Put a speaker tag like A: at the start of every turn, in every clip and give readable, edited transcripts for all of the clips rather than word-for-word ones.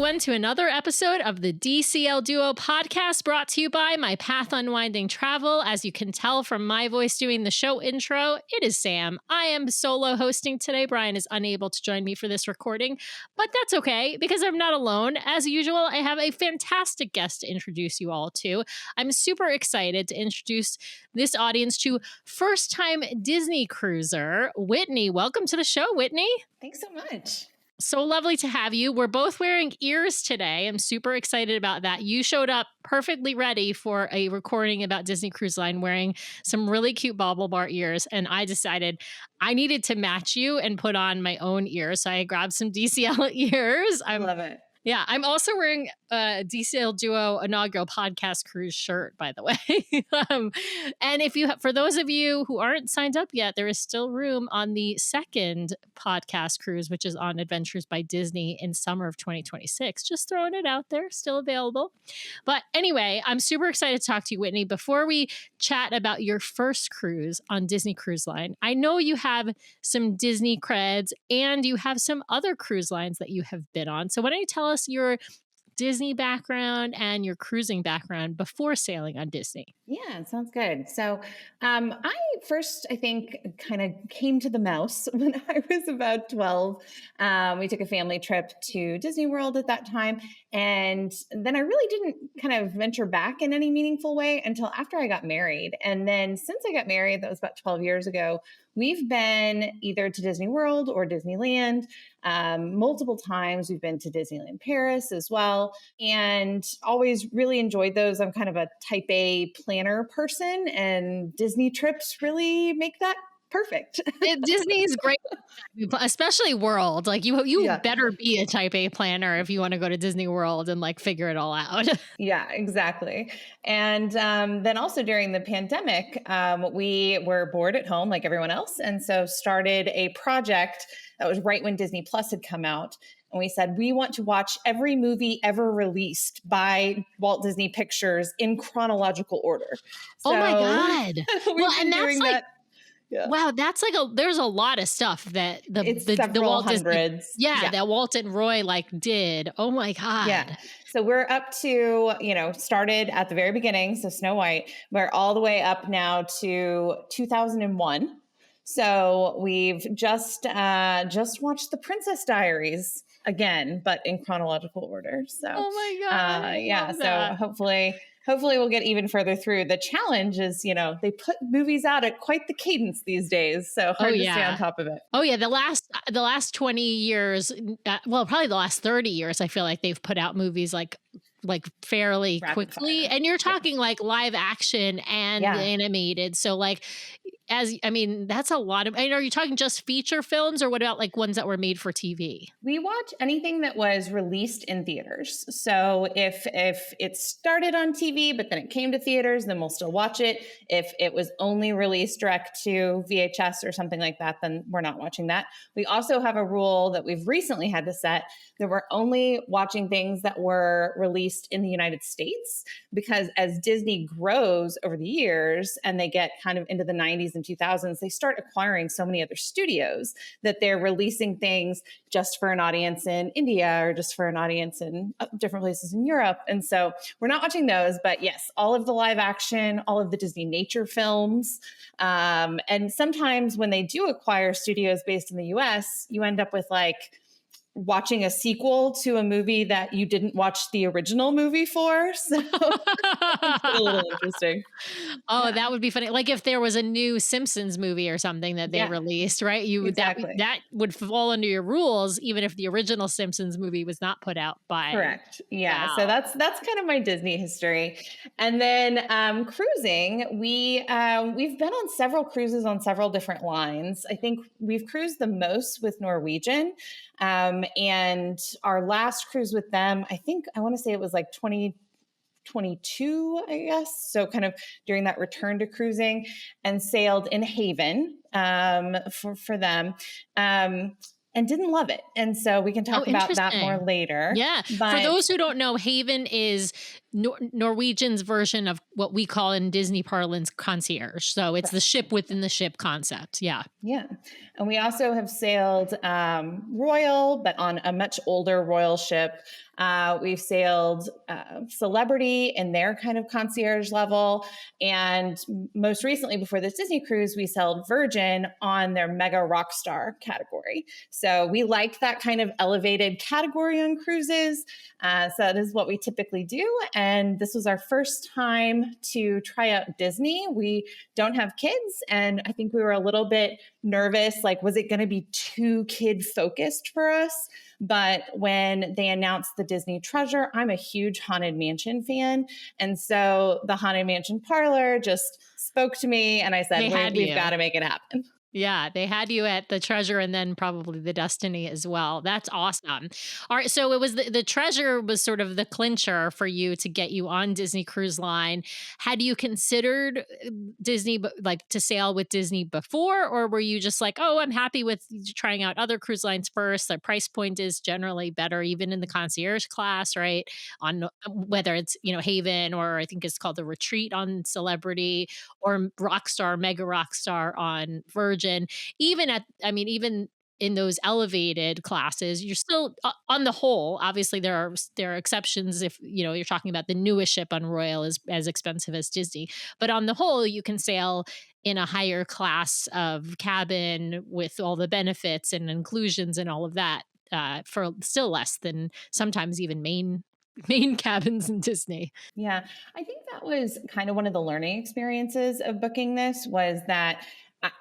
A: everyone, to another episode of the DCL Duo podcast, brought to you by My Path Unwinding Travel. As you can tell from my voice doing the show intro, it is Sam. I am solo hosting today. Brian is unable to join me for this recording, but that's okay because I'm not alone. As usual, I have a fantastic guest to introduce you all to. I'm super excited to introduce this audience to first-time Disney cruiser, Whitney. Welcome to the show, Whitney.
B: Thanks so much.
A: So lovely to have you. We're both wearing ears today. I'm super excited about that. You showed up perfectly ready for a recording about Disney Cruise Line wearing some really cute Bobble Bar ears. And I decided I needed to match you and put on my own ears. So I grabbed some DCL ears.
B: I love it.
A: Yeah, I'm also wearing a DCL Duo inaugural podcast cruise shirt, by the way. And if you, for those of you who aren't signed up yet, there is still room on the second podcast cruise, which is on Adventures by Disney in summer of 2026. Just throwing it out there, still available. But anyway, I'm super excited to talk to you, Whitney. Before we chat about your first cruise on Disney Cruise Line, I know you have some Disney creds and you have some other cruise lines that you have been on. So why don't you tell us your Disney background and your cruising background before sailing on Disney?
B: Yeah, it sounds good. So I first, I think, kind of came to the mouse when I was about 12. We took a family trip to Disney World at that time. And then I really didn't kind of venture back in any meaningful way until after I got married. And then since I got married, that was about 12 years ago, we've been either to Disney World or Disneyland multiple times. We've been to Disneyland Paris as well, and always really enjoyed those. I'm kind of a type A planner person, and Disney trips really make that perfect.
A: Disney is great, especially World. Like you better be a type A planner if you want to go to Disney World and like figure it all out.
B: Yeah, exactly. And then also during the pandemic, we were bored at home like everyone else. And so started a project that was right when Disney Plus had come out. And we said, we want to watch every movie ever released by Walt Disney Pictures in chronological order.
A: So, oh my God.
B: Well, and that's like,
A: yeah. Wow, that's like there's a lot of stuff that the Walt
B: hundreds.
A: Disney, that Walt and Roy like did. Oh my God.
B: Yeah. So we're up to, started at the very beginning. So Snow White, we're all the way up now to 2001. So we've just watched The Princess Diaries again, but in chronological order. So,
A: oh my God.
B: So hopefully we'll get even further through. The challenge is, they put movies out at quite the cadence these days. So hard to stay on top of it.
A: Oh yeah. The last 20 years, probably the last 30 years, I feel like they've put out movies like fairly quickly. And you're talking like live action and animated. So like, that's a lot of, are you talking just feature films or what about like ones that were made for TV?
B: We watch anything that was released in theaters. So if it started on TV, but then it came to theaters, then we'll still watch it. If it was only released direct to VHS or something like that, then we're not watching that. We also have a rule that we've recently had to set that we're only watching things that were released in the United States, because as Disney grows over the years and they get kind of into the 90s and 2000s, they start acquiring so many other studios that they're releasing things just for an audience in India or just for an audience in different places in Europe. And so we're not watching those, but yes, all of the live action, all of the Disney nature films. And sometimes when they do acquire studios based in the US, you end up with like watching a sequel to a movie that you didn't watch the original movie for. So it's a little interesting.
A: Oh, that would be funny. Like if there was a new Simpsons movie or something that they released, right? That would fall under your rules, even if the original Simpsons movie was not put out by.
B: Correct. Yeah. Wow. So that's kind of my Disney history. And then cruising, we've been on several cruises on several different lines. I think we've cruised the most with Norwegian. And our last cruise with them, I want to say it was like 2022, I guess. So kind of during that return to cruising, and sailed in Haven for them. And didn't love it. And so we can talk about that more later.
A: Yeah. But for those who don't know, Haven is Norwegian's version of what we call in Disney parlance concierge. So it's the ship within the ship concept. Yeah.
B: Yeah. And we also have sailed Royal, but on a much older Royal ship. We've sailed Celebrity in their kind of concierge level. And most recently, before this Disney cruise, we sailed Virgin on their Mega Rockstar category. So we like that kind of elevated category on cruises. So that is what we typically do. And this was our first time to try out Disney. We don't have kids. And I think we were a little bit nervous. Like, was it going to be too kid focused for us? But when they announced the Disney Treasure, I'm a huge Haunted Mansion fan. And so the Haunted Mansion Parlor just spoke to me. And I said, we've got to make it happen.
A: Yeah, they had you at the Treasure and then probably the Destiny as well. That's awesome. All right, so it was the Treasure was sort of the clincher for you to get you on Disney Cruise Line. Had you considered Disney, like to sail with Disney before, or were you just like, oh, I'm happy with trying out other cruise lines first? The price point is generally better, even in the concierge class, right? On whether it's Haven, or I think it's called the Retreat on Celebrity, or Rockstar, Mega Rockstar on Virgin. Even in those elevated classes, you're still on the whole, obviously there are exceptions if you're talking about the newest ship on Royal is as expensive as Disney, but on the whole you can sail in a higher class of cabin with all the benefits and inclusions and all of that for still less than sometimes even main cabins in Disney.
B: Yeah, I think that was kind of one of the learning experiences of booking this, was that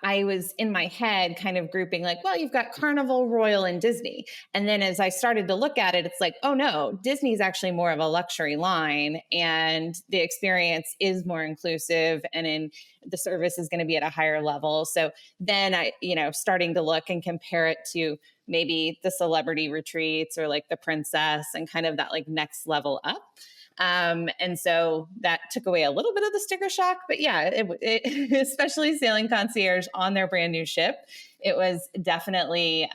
B: I was in my head kind of grouping like, well, you've got Carnival, Royal, and Disney. And then as I started to look at it, it's like, oh no, Disney is actually more of a luxury line, and the experience is more inclusive, and the service is going to be at a higher level. So then I, starting to look and compare it to maybe the Celebrity retreats or like the Princess and kind of that like next level up. And so that took away a little bit of the sticker shock, but yeah, especially sailing concierge on their brand new ship, it was definitely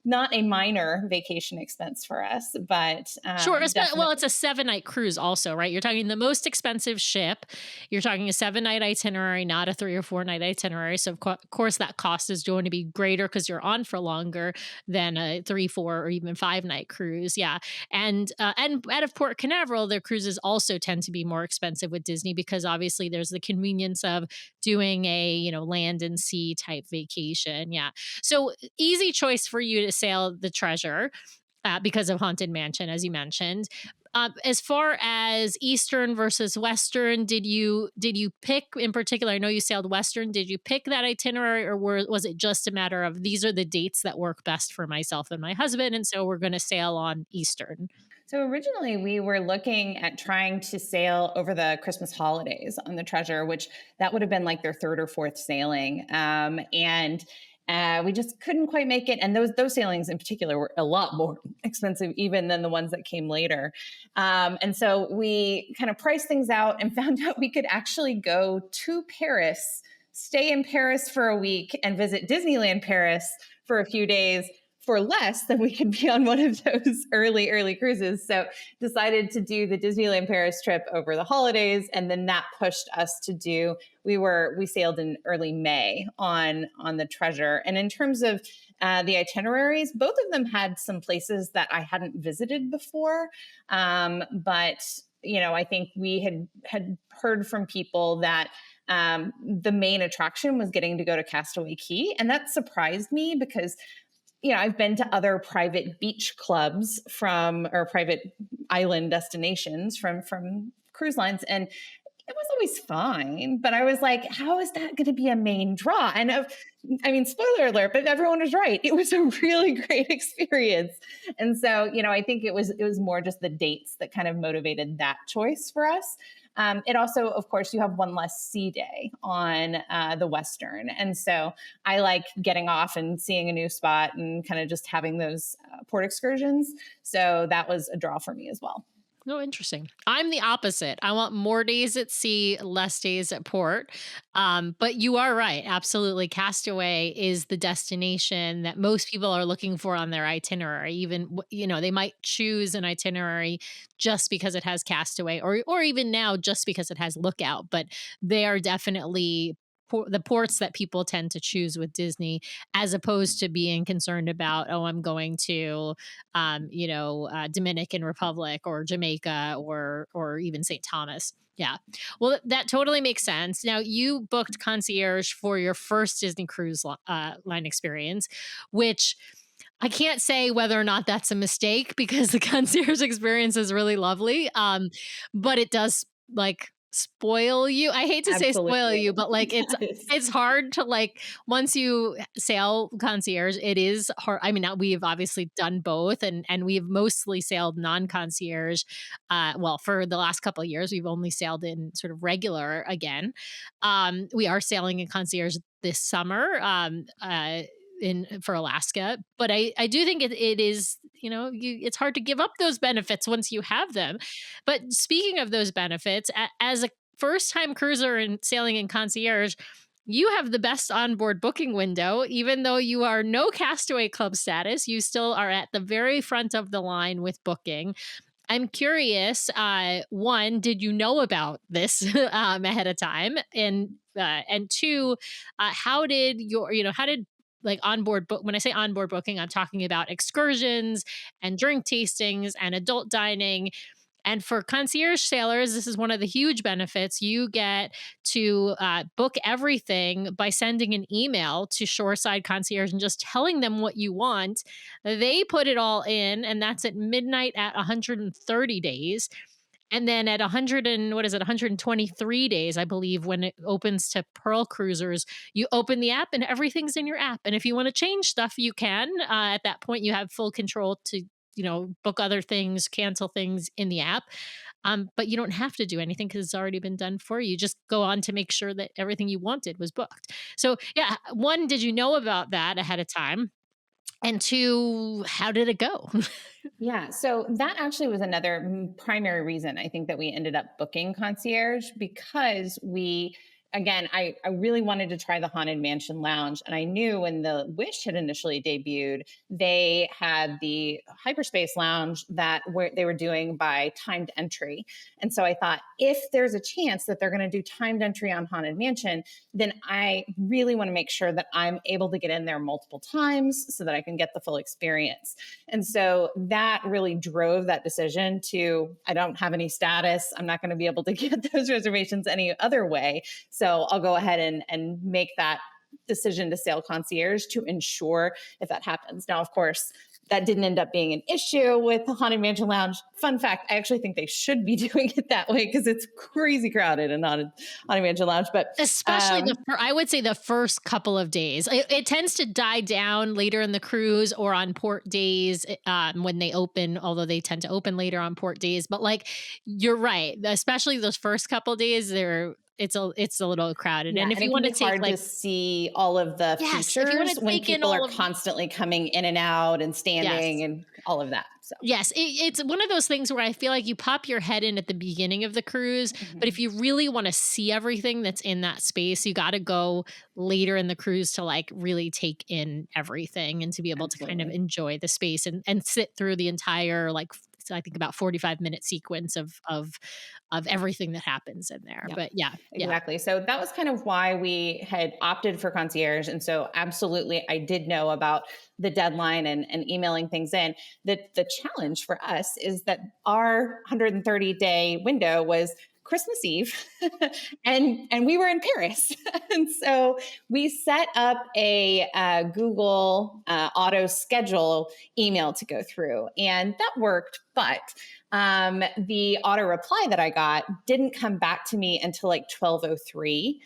B: not a minor vacation expense for us, but
A: sure. Well, it's a 7-night cruise also, right? You're talking the most expensive ship. You're talking a 7-night itinerary, not a 3 or 4-night itinerary. So of course that cost is going to be greater because you're on for longer than a 3, 4, or even 5-night cruise. Yeah. And out of Port Canaveral, their cruises also tend to be more expensive with Disney because obviously there's the convenience of doing a, land and sea type vacation. Yeah. So easy choice for you to sail the Treasure because of Haunted Mansion, as you mentioned. As far as Eastern versus Western, did you pick in particular? I know you sailed Western. Did you pick that itinerary, or was it just a matter of these are the dates that work best for myself and my husband, and so we're going to sail on Eastern?
B: So originally we were looking at trying to sail over the Christmas holidays on the Treasure, which that would have been like their third or fourth sailing. And we just couldn't quite make it. And those sailings in particular were a lot more expensive even than the ones that came later. And so we kind of priced things out and found out we could actually go to Paris, stay in Paris for a week, and visit Disneyland Paris for a few days for less than we could be on one of those early cruises. So decided to do the Disneyland Paris trip over the holidays. And then that pushed us to do, we sailed in early May on the Treasure. And in terms of the itineraries, both of them had some places that I hadn't visited before. But, I think we had heard from people that the main attraction was getting to go to Castaway Cay. And that surprised me because I've been to other private beach clubs or private island destinations from cruise lines, and it was always fine. But I was like, how is that going to be a main draw? And spoiler alert, but everyone was right. It was a really great experience. And so, I think it was more just the dates that kind of motivated that choice for us. It also, of course, you have one less sea day on the Western. And so I like getting off and seeing a new spot and kind of just having those port excursions. So that was a draw for me as well.
A: Oh, interesting. I'm the opposite. I want more days at sea, less days at port. But you are right. Absolutely. Castaway is the destination that most people are looking for on their itinerary. Even, they might choose an itinerary just because it has Castaway, or even now just because it has Lookout. But they are definitely the ports that people tend to choose with Disney, as opposed to being concerned about, oh, I'm going to Dominican Republic or Jamaica or even St. Thomas. Yeah. Well, that totally makes sense. Now, you booked Concierge for your first Disney Cruise Line experience, which I can't say whether or not that's a mistake because the Concierge experience is really lovely. But it does like spoil you. I hate to say spoil
B: Absolutely.
A: you, but like
B: It does.
A: it's hard to like once you sail Concierge, it is hard. I mean, now we've obviously done both, and we've mostly sailed non-concierge. Well, for the last couple of years, we've only sailed in sort of regular again. We are sailing in Concierge this summer. In for Alaska, but I do think it is, it's hard to give up those benefits once you have them. But speaking of those benefits, as a first time cruiser and sailing in Concierge, you have the best onboard booking window. Even though you are no Castaway Club status, you still are at the very front of the line with booking. I'm curious. One, did you know about this ahead of time? And two, how did like onboard book? When I say onboard booking, I'm talking about excursions and drink tastings and adult dining. And for concierge sailors, this is one of the huge benefits. You get to book everything by sending an email to Shoreside Concierge and just telling them what you want. They put it all in, and that's at midnight at 130 days. And then at 100 and what is it, 123 days, I believe, when it opens to Pearl cruisers, you open the app and everything's in your app. And if you want to change stuff, you can. At that point, you have full control to, book other things, cancel things in the app. But you don't have to do anything because it's already been done for you. Just go on to make sure that everything you wanted was booked. So, yeah, one, did you know about that ahead of time? And two, how did it go?
B: Yeah, so that actually was another primary reason I think that we ended up booking Concierge because I really wanted to try the Haunted Mansion Lounge. And I knew when the Wish had initially debuted, they had the Hyperspace Lounge they were doing by timed entry. And so I thought, if there's a chance that they're going to do timed entry on Haunted Mansion, then I really want to make sure that I'm able to get in there multiple times so that I can get the full experience. And so that really drove that decision to, I don't have any status. I'm not going to be able to get those reservations any other way. So I'll go ahead and make that decision to sail Concierge to ensure if that happens. Now, of course, that didn't end up being an issue with the Haunted Mansion Lounge. Fun fact, I actually think they should be doing it that way because it's crazy crowded in Haunted Mansion Lounge. But
A: especially I would say the first couple of days. It tends to die down later in the cruise or on port days when they open, although they tend to open later on port days. But like, you're right, especially those first couple of days, it's a little crowded.
B: Yeah,
A: and if
B: and
A: you
B: it
A: want
B: can
A: to
B: be
A: take
B: hard to see all of the
A: yes, if you want
B: features
A: to
B: when
A: take in
B: people
A: all
B: are
A: of
B: constantly coming in and out and standing
A: yes.
B: and all of that. So
A: Yes, it's one of those things where I feel like you pop your head in at the beginning of the cruise, but if you really want to see everything that's in that space, you got to go later in the cruise to like really take in everything and to be able to kind of
B: absolutely.
A: enjoy the space and sit through the entire so I think about 45-minute sequence of everything that happens in there.
B: Yeah,
A: But yeah, yeah.
B: exactly. So that was kind of why we had opted for Concierge. And so absolutely, I did know about the deadline and emailing things in. The challenge for us is that our 130-day window was Christmas Eve, and we were in Paris, and so we set up a Google auto schedule email to go through, and that worked. But the auto reply that I got didn't come back to me until like 12:03.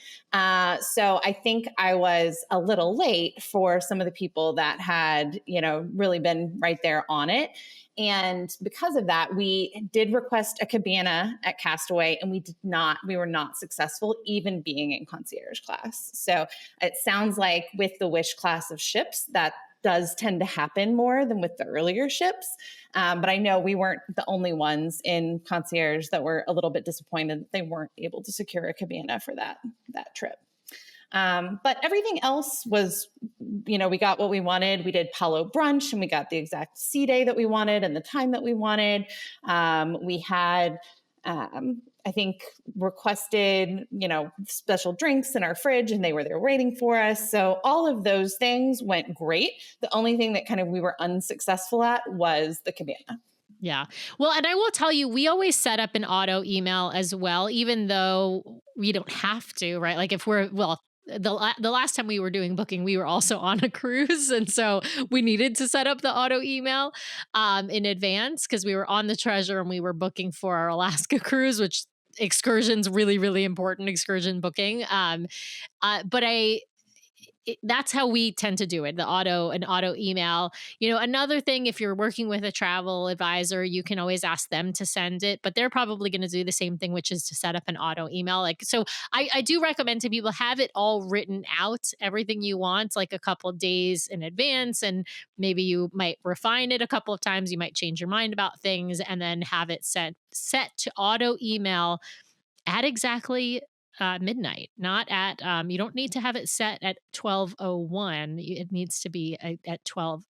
B: So I think I was a little late for some of the people that had, really been right there on it. And because of that, we did request a cabana at Castaway, and we were not successful even being in concierge class. So it sounds like with the Wish class of ships that does tend to happen more than with the earlier ships. But I know we weren't the only ones in Concierge that were a little bit disappointed that they weren't able to secure a cabana for that trip. But everything else was, we got what we wanted. We did Palo Brunch and we got the exact sea day that we wanted and the time that we wanted. We had, I think, requested, special drinks in our fridge and they were there waiting for us. So all of those things went great. The only thing that kind of we were unsuccessful at was the cabana.
A: Yeah. Well, and I will tell you, we always set up an auto email as well, even though we don't have to, right? Like if we're, well, the last time we were doing booking, we were also on a cruise. And so we needed to set up the auto email in advance because we were on the Treasure and we were booking for our Alaska cruise, which excursion's really, really important excursion booking. But that's how we tend to do it. An auto email. Another thing, if you're working with a travel advisor, you can always ask them to send it, but they're probably going to do the same thing, which is to set up an auto email. So I do recommend to people have it all written out, everything you want, like a couple of days in advance. And maybe you might refine it a couple of times. You might change your mind about things and then have it set to auto email at exactly midnight, not at, you don't need to have it set at 12:01. It needs to be at 12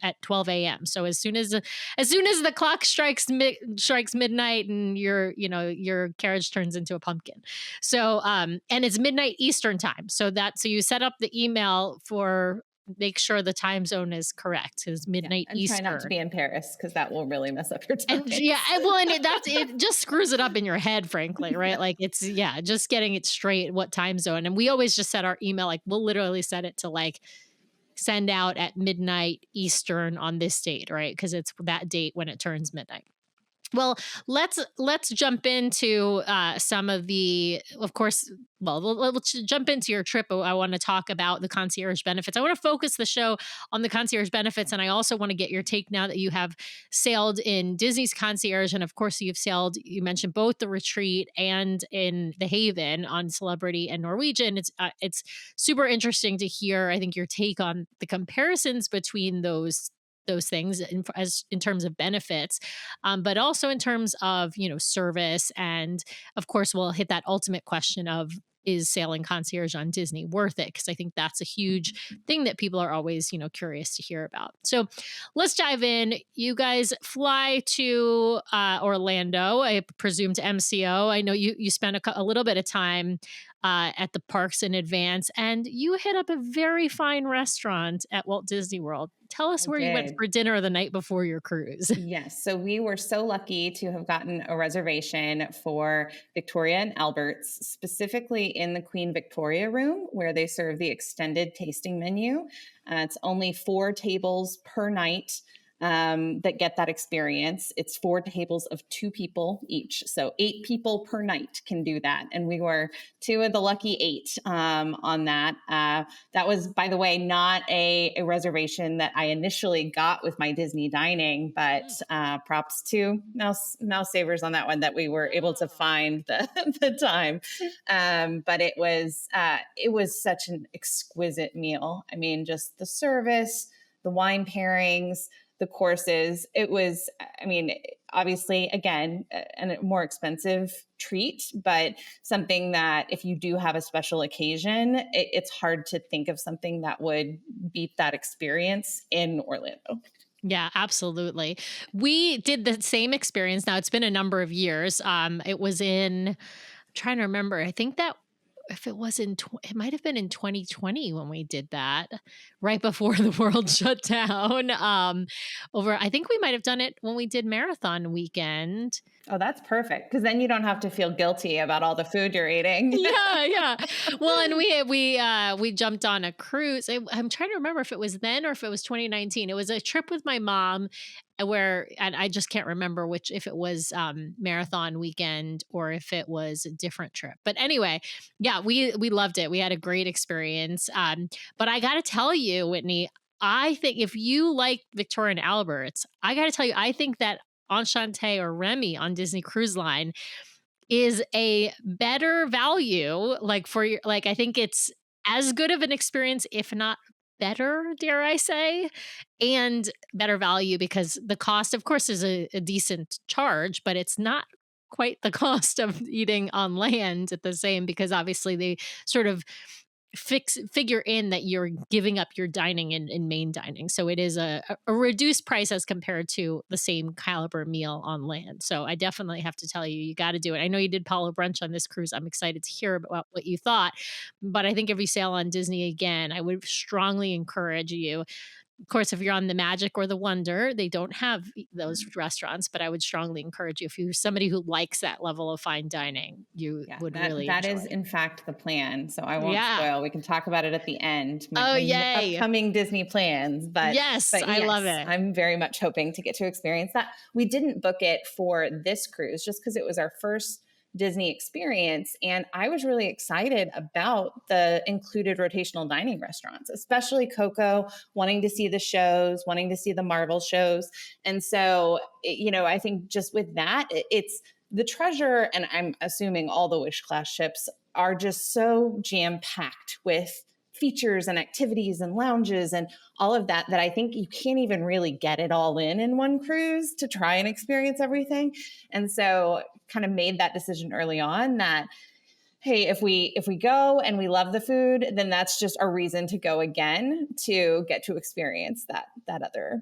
A: a.m. So as soon as the clock strikes midnight and your carriage turns into a pumpkin. So, and it's midnight Eastern time. So you set up the email for, make sure the time zone is correct. It's midnight Eastern.
B: Try not to be in Paris because that will really mess up your time.
A: And it just screws it up in your head, frankly, right? Like just getting it straight, what time zone. And we always just set our email, like we'll literally set it to like send out at midnight Eastern on this date, right? Because it's that date when it turns midnight. Well, let's jump into some of the, of course, let's jump into your trip. I want to talk about the concierge benefits. I want to focus the show on the concierge benefits. And I also want to get your take now that you have sailed in Disney's concierge. And of course, you mentioned both the retreat and in the Haven on Celebrity and Norwegian. It's super interesting to hear, I think, your take on the comparisons between those things in terms of benefits, but also in terms of, service. And of course, we'll hit that ultimate question of, is sailing concierge on Disney worth it? Because I think that's a huge thing that people are always, curious to hear about. So let's dive in. You guys fly to Orlando, I presume to MCO. I know you spent a little bit of time at the parks in advance, and you hit up a very fine restaurant at Walt Disney World. Tell us where you went for dinner the night before your cruise.
B: Yes. So we were so lucky to have gotten a reservation for Victoria and Albert's, specifically in the Queen Victoria room where they serve the extended tasting menu. It's only 4 tables per night that get that experience. It's 4 tables of 2 people each. So 8 people per night can do that. And we were 2 of the lucky 8 on that. That was, by the way, not a reservation that I initially got with my Disney dining, but props to Mouse Savers on that one that we were able to find the time. But it was such an exquisite meal. I mean, just the service, the wine pairings, the courses. It was, obviously, again, a more expensive treat, but something that if you do have a special occasion, it's hard to think of something that would beat that experience in Orlando.
A: Yeah, absolutely. We did the same experience. Now, it's been a number of years. It was I'm trying to remember. I think that if it was it might have been in 2020 when we did that, right before the world shut down. I think we might have done it when we did marathon weekend.
B: Oh, that's perfect. Because then you don't have to feel guilty about all the food you're eating.
A: Yeah. Well, and we jumped on a cruise. I'm trying to remember if it was then or if it was 2019. It was a trip with my mom and I just can't remember if it was marathon weekend or if it was a different trip. But anyway, yeah, we loved it. We had a great experience. But I got to tell you, Whitney, I think if you like Victoria and Albert's, I got to tell you, I think that Enchante or Remy on Disney Cruise Line is a better value. I think it's as good of an experience, if not better, dare I say, and better value because the cost, of course, is a decent charge, but it's not quite the cost of eating on land at the same because obviously they sort of figure in that you're giving up your dining in main dining. So it is a reduced price as compared to the same caliber meal on land. So I definitely have to tell you, you got to do it. I know you did Palo Brunch on this cruise. I'm excited to hear about what you thought. But I think if you sail on Disney again, I would strongly encourage you. Of course, if you're on the Magic or the Wonder, they don't have those restaurants, but I would strongly encourage you if you're somebody who likes that level of fine dining, you
B: Yeah,
A: would
B: that
A: really
B: that is
A: enjoy.
B: in fact the plan. So I won't
A: Yeah.
B: spoil. We can talk about it at the end.
A: Oh,
B: My
A: yay.
B: upcoming Disney plans,
A: Yes,
B: but
A: I love
B: yes,
A: it.
B: I'm very much hoping to get to experience that. We didn't book it for this cruise just because it was our first Disney experience, and I was really excited about the included rotational dining restaurants, especially Coco, wanting to see the shows, wanting to see the Marvel shows. And so, I think just with that, it's the treasure, and I'm assuming all the Wish class ships are just so jam packed with features and activities and lounges and all of that I think you can't even really get it all in one cruise to try and experience everything. And so kind of made that decision early on that hey, if we go and we love the food, then that's just a reason to go again to get to experience that other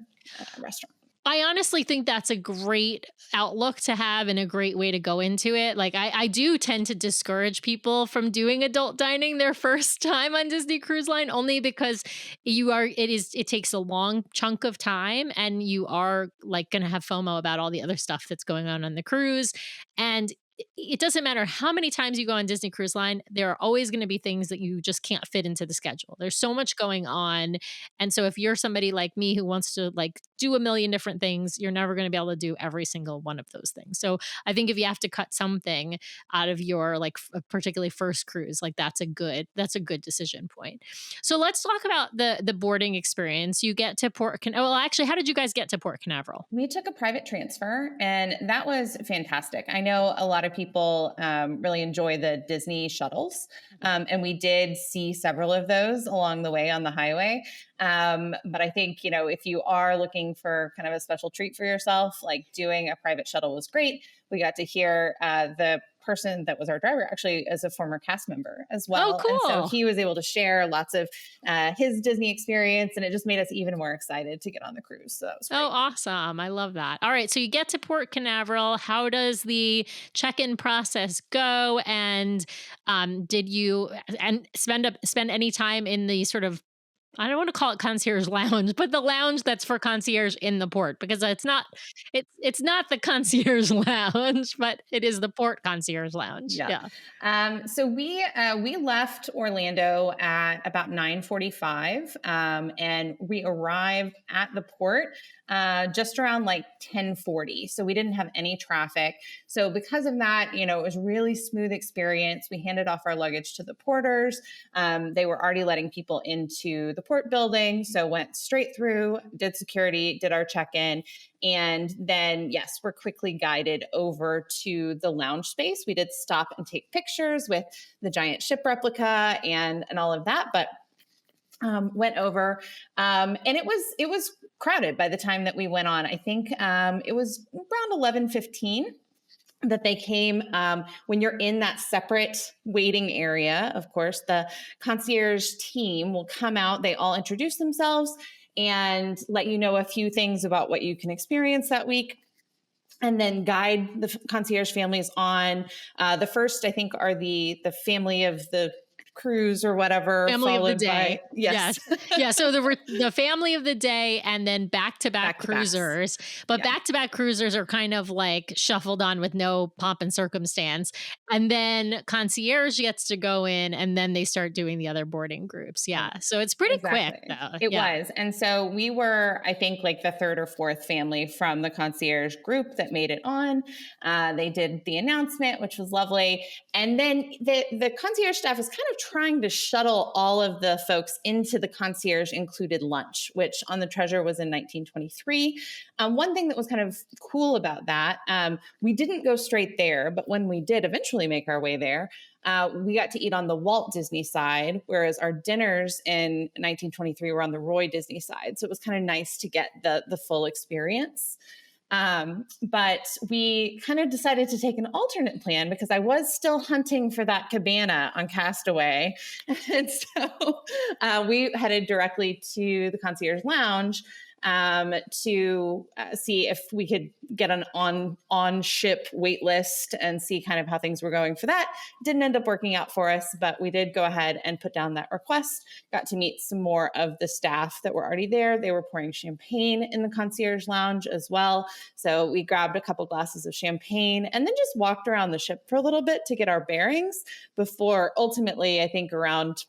B: restaurant.
A: I honestly think that's a great outlook to have and a great way to go into it. Like I do tend to discourage people from doing adult dining their first time on Disney Cruise Line only because it takes a long chunk of time and you are like going to have FOMO about all the other stuff that's going on the cruise. And it doesn't matter how many times you go on Disney Cruise Line, there are always going to be things that you just can't fit into the schedule. There's so much going on. And so if you're somebody like me who wants to like do a million different things, you're never going to be able to do every single one of those things. So I think if you have to cut something out of your like particularly first cruise, like that's a good decision point. So let's talk about the boarding experience. You get to well, actually, how did you guys get to Port Canaveral?
B: We took a private transfer, and that was fantastic. I know a lot of people really enjoy the Disney shuttles, and we did see several of those along the way on the highway. But I think, if you are looking for kind of a special treat for yourself, like doing a private shuttle was great. We got to hear the person that was our driver actually is a former cast member as
A: Oh,
B: well. And so
A: cool.
B: he was able to share lots of his Disney experience, and it just made us even more excited to get on the cruise. So that was
A: Oh,
B: great.
A: awesome. I love that. All right. So you get to Port Canaveral. How does the check in process go? And did you spend any time in the sort of, I don't want to call it concierge lounge, but the lounge that's for concierge in the port because it's not the concierge lounge, but it is the port concierge lounge.
B: Yeah.
A: Yeah.
B: So we left Orlando at about 9:45, and we arrived at the port just around like 10:40. So we didn't have any traffic. So because of that, it was really smooth experience. We handed off our luggage to the porters. They were already letting people into the port building, so went straight through, did security, did our check-in. And then, yes, we're quickly guided over to the lounge space. We did stop and take pictures with the giant ship replica and all of that, but went over, and it was crowded by the time that we went on. I think it was around 11:15 that they came. When you're in that separate waiting area, of course, the concierge team will come out. They all introduce themselves and let you know a few things about what you can experience that week, and then guide the concierge families on. The first, I think, are the family of the cruise or whatever,
A: Family of the
B: followed by
A: day. Yes. Yeah. So the family of the day and then back to back
B: back-to-backs.
A: cruisers. But
B: Yeah.
A: back to back cruisers are kind of like shuffled on with no pomp and circumstance. And then concierge gets to go in and then they start doing the other boarding groups. Yeah. So it's pretty quick
B: Exactly.
A: though.
B: It
A: Yeah.
B: was. And so we were, I think, like the third or fourth family from the concierge group that made it on. They did the announcement, which was lovely. And then the concierge staff is kind of trying to shuttle all of the folks into the concierge included lunch, which on the Treasure was in 1923. One thing that was kind of cool about that, we didn't go straight there, but when we did eventually make our way there, we got to eat on the Walt Disney side, whereas our dinners in 1923 were on the Roy Disney side. So it was kind of nice to get the full experience. But we kind of decided to take an alternate plan because I was still hunting for that cabana on Castaway. And so we headed directly to the concierge lounge to see if we could get an on ship wait list and see kind of how things were going for that. Didn't end up working out for us, but we did go ahead and put down that request. Got to meet some more of the staff that were already there. They were pouring champagne in the concierge lounge as well. So we grabbed a couple glasses of champagne and then just walked around the ship for a little bit to get our bearings before ultimately, I think around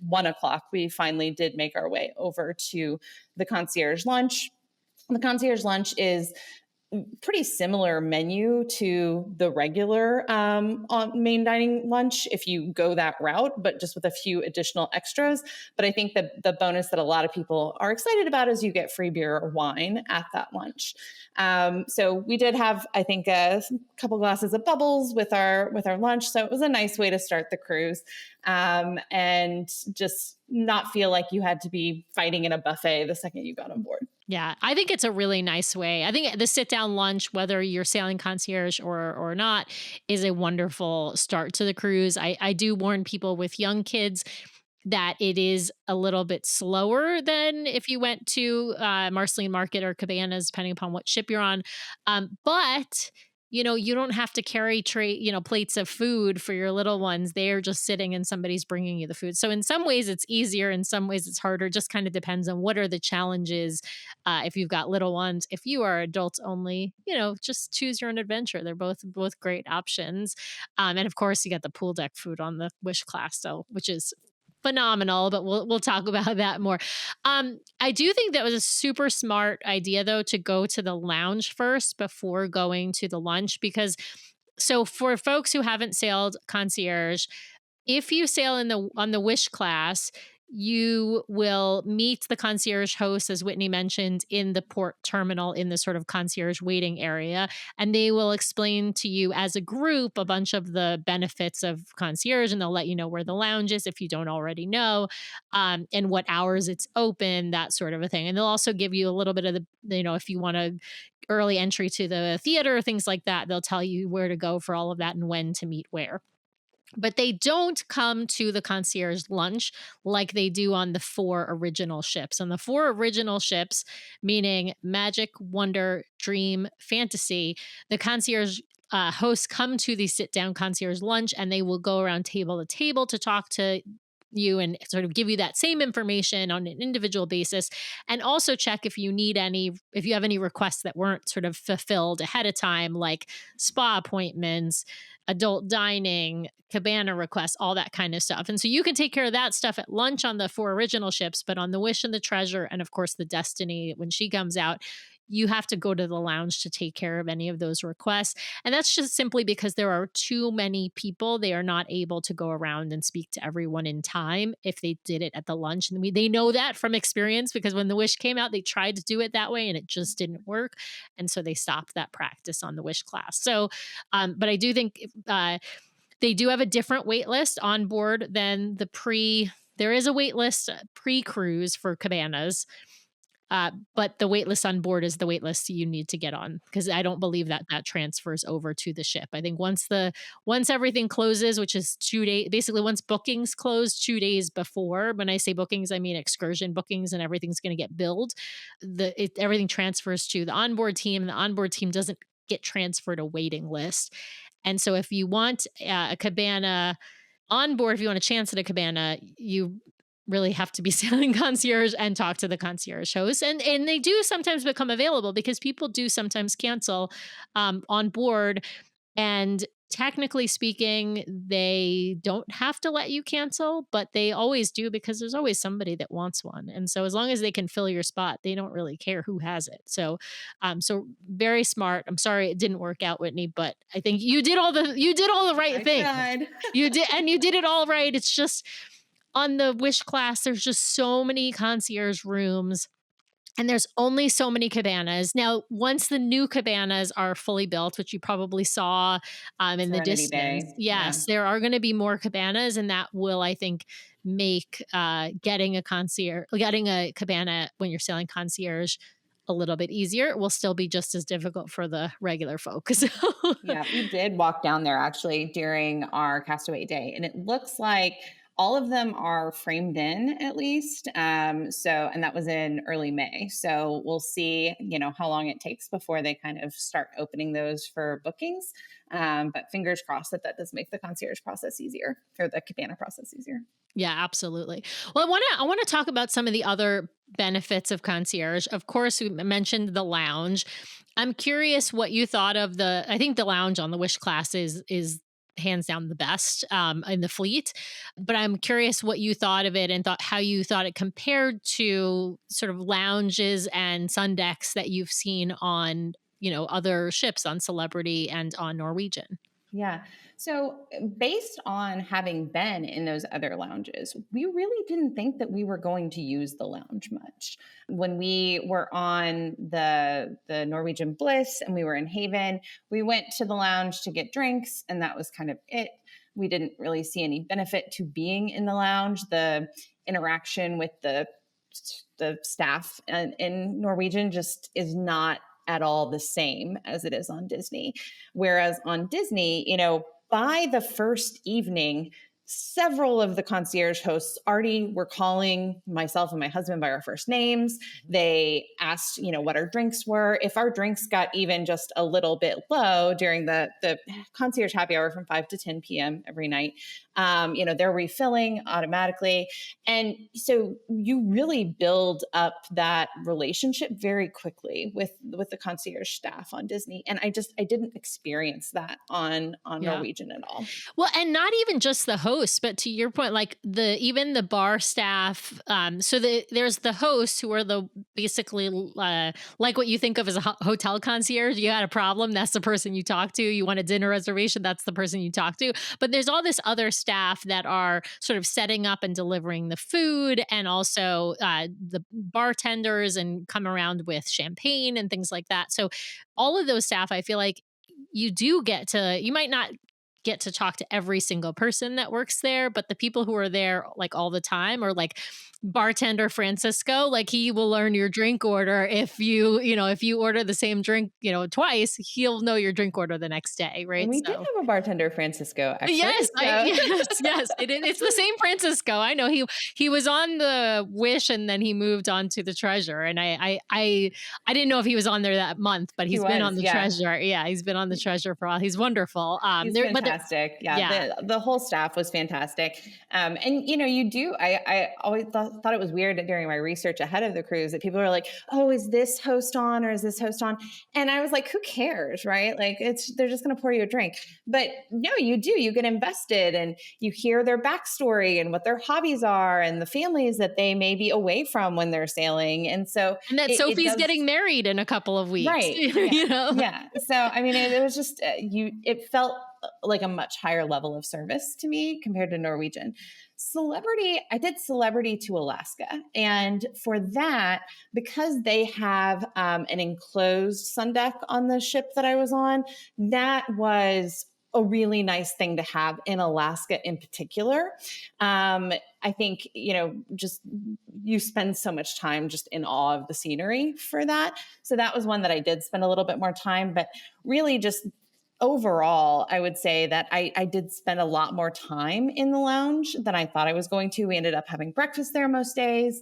B: 1:00, we finally did make our way over to the concierge lunch. The concierge lunch is pretty similar menu to the regular on main dining lunch if you go that route, but just with a few additional extras. But I think that the bonus that a lot of people are excited about is you get free beer or wine at that lunch. So we did have, I think, a couple glasses of bubbles with our lunch. So it was a nice way to start the cruise, and just not feel like you had to be fighting in a buffet the second you got on board.
A: Yeah, I think it's a really nice way. I think the sit down lunch, whether you're sailing concierge or not, is a wonderful start to the cruise. I do warn people with young kids that it is a little bit slower than if you went to Marceline Market or Cabanas, depending upon what ship you're on. But you don't have to carry plates of food for your little ones. They're just sitting and somebody's bringing you the food. So in some ways it's easier, in some ways it's harder. Just kind of depends on what are the challenges. If you've got little ones, if you are adults only, just choose your own adventure. They're both great options. And of course you got the pool deck food on the Wish class, so which is phenomenal, but we'll talk about that more. I do think that was a super smart idea though to go to the lounge first before going to the lunch, because so for folks who haven't sailed concierge, if you sail on the Wish class, you will meet the concierge host, as Whitney mentioned, in the port terminal in the sort of concierge waiting area. And they will explain to you as a group a bunch of the benefits of concierge, and they'll let you know where the lounge is if you don't already know, and what hours it's open, that sort of a thing. And they'll also give you a little bit of if you want to early entry to the theater, things like that, they'll tell you where to go for all of that and when to meet where. But they don't come to the concierge lunch like they do on the 4 original ships. On the 4 original ships, meaning Magic, Wonder, Dream, Fantasy, the concierge hosts come to the sit-down concierge lunch, and they will go around table to table to talk to you and sort of give you that same information on an individual basis, and also check if you have any requests that weren't sort of fulfilled ahead of time, like spa appointments, adult dining, cabana requests, all that kind of stuff. And so you can take care of that stuff at lunch on the 4 original ships, but on the Wish and the Treasure, and of course the Destiny, when she comes out, you have to go to the lounge to take care of any of those requests. And that's just simply because there are too many people. They are not able to go around and speak to everyone in time if they did it at the lunch. And they know that from experience, because when the Wish came out, they tried to do it that way and it just didn't work. And so they stopped that practice on the Wish class. So, but I do think they do have a different wait list on board than there is a wait list pre-cruise for cabanas. But the wait list on board is the wait list you need to get on, because I don't believe that transfers over to the ship. I think once everything closes, which is 2 days, basically once bookings close 2 days before, when I say bookings, I mean excursion bookings, and everything's going to get billed. Everything transfers to the onboard team, and the onboard team doesn't get transferred a waiting list. And so if you want a cabana on board, if you want a chance at a cabana, you really have to be sailing concierge and talk to the concierge host. And they do sometimes become available, because people do sometimes cancel on board. And technically speaking, they don't have to let you cancel, but they always do, because there's always somebody that wants one. And so as long as they can fill your spot, they don't really care who has it. So very smart. I'm sorry it didn't work out, Whitney, but I think you did all the right thing. You did it all right. It's just on the Wish class, there's just so many concierge rooms. And there's only so many cabanas. Now, once the new cabanas are fully built, which you probably saw in the
B: Serenity
A: distance,
B: Bay. Yeah.
A: yes, there are going to be more cabanas, and that will, I think, make getting a cabana when you're selling concierge a little bit easier. It will still be just as difficult for the regular folks.
B: Yeah, we did walk down there actually during our Castaway Day, and it looks like all of them are framed in at least. And that was in early May. So we'll see, how long it takes before they kind of start opening those for bookings. But fingers crossed that does make the concierge process easier, or the cabana process easier.
A: Yeah, absolutely. Well, I want to talk about some of the other benefits of concierge. Of course, we mentioned the lounge. I'm curious what you thought of I think the lounge on the Wish class is hands down the best in the fleet. But I'm curious what you thought of it and thought how you thought it compared to sort of lounges and sun decks that you've seen on, other ships on Celebrity and on Norwegian.
B: Yeah. So, based on having been in those other lounges, we really didn't think that we were going to use the lounge much. When we were on the Norwegian Bliss and we were in Haven, we went to the lounge to get drinks, and that was kind of it. We didn't really see any benefit to being in the lounge. The interaction with the staff in Norwegian just is not at all the same as it is on Disney. Whereas on Disney, by the first evening, several of the concierge hosts already were calling myself and my husband by our first names. They asked, what our drinks were. If our drinks got even just a little bit low during the concierge happy hour from 5 to 10 p.m. every night, they're refilling automatically. And so you really build up that relationship very quickly with the concierge staff on Disney. And I didn't experience that on
A: Yeah.
B: Norwegian at all.
A: Well, and not even just the hosts, but to your point, like even the bar staff. There's the hosts who are the basically like what you think of as a hotel concierge. You had a problem, that's the person you talk to. You want a dinner reservation, that's the person you talk to. But there's all this other staff that are sort of setting up and delivering the food, and also the bartenders, and come around with champagne and things like that. So all of those staff, I feel like you might not get to talk to every single person that works there, but the people who are there like all the time, or like bartender Francisco, like he will learn your drink order. If you order the same drink, twice, he'll know your drink order the next day. Right.
B: And we did have a bartender, Francisco, actually.
A: Yes,
B: so.
A: yes. It's the same Francisco. I know he was on the Wish, and then he moved on to the Treasure. And I didn't know if he was on there that month, but he's been on the Treasure. Yeah, he's been on the Treasure for a while. He's wonderful.
B: He's fantastic. The whole staff was fantastic. And I always thought it was weird during my research ahead of the cruise that people were like, "Oh, is this host on or is this host on?" And I was like, "Who cares, right? Like they're just going to pour you a drink." But no, you do. You get invested, and you hear their backstory and what their hobbies are, and the families that they may be away from when they're sailing. And so,
A: that Sophie's getting married in a couple of weeks,
B: right? Yeah. So I mean, it was just it felt like a much higher level of service to me compared to Norwegian. Celebrity, I did Celebrity to Alaska. And for that, because they have an enclosed sun deck on the ship that I was on, that was a really nice thing to have in Alaska in particular. I think, just you spend so much time just in awe of the scenery for that. So that was one that I did spend a little bit more time, but really just overall, I would say that I did spend a lot more time in the lounge than I thought I was going to. We ended up having breakfast there most days.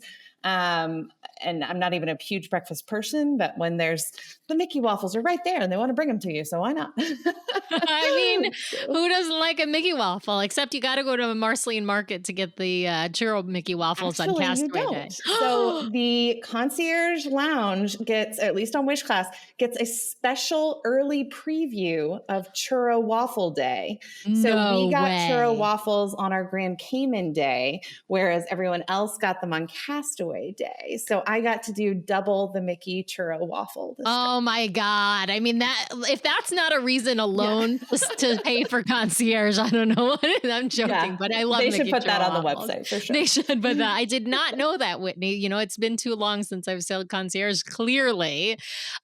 B: And I'm not even a huge breakfast person, but when there's the Mickey waffles are right there and they want to bring them to you, so why not?
A: I mean, who doesn't like a Mickey waffle? Except you got to go to a Marceline Market to get the churro Mickey waffles on Castaway Day.
B: So the concierge lounge gets, at least on Wish Class, gets a special early preview of Churro Waffle Day. So we got churro waffles on our Grand Cayman Day, whereas everyone else got them on Castaway away day. So I got to do double the Mickey Churro Waffle this time.
A: Oh my God. I mean, that if that's not a reason alone to pay for concierge, I don't know what I'm joking, but I love
B: They should
A: Mickey
B: put that
A: Churro
B: on the
A: Waffles.
B: website for sure.
A: They should put that. I did not know that, Whitney. You know, it's been too long since I've sailed concierge, clearly.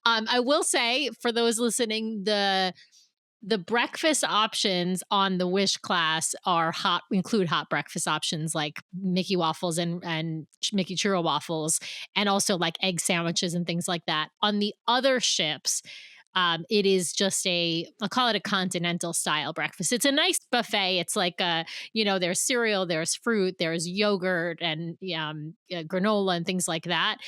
A: I will say, for those listening, the breakfast options on the Wish class include hot breakfast options like Mickey waffles and Mickey Churro waffles, and also like egg sandwiches and things like that. On the other ships, it is just I'll call it a continental style breakfast. It's a nice buffet. It's like there's cereal, there's fruit, there's yogurt and granola and things like that,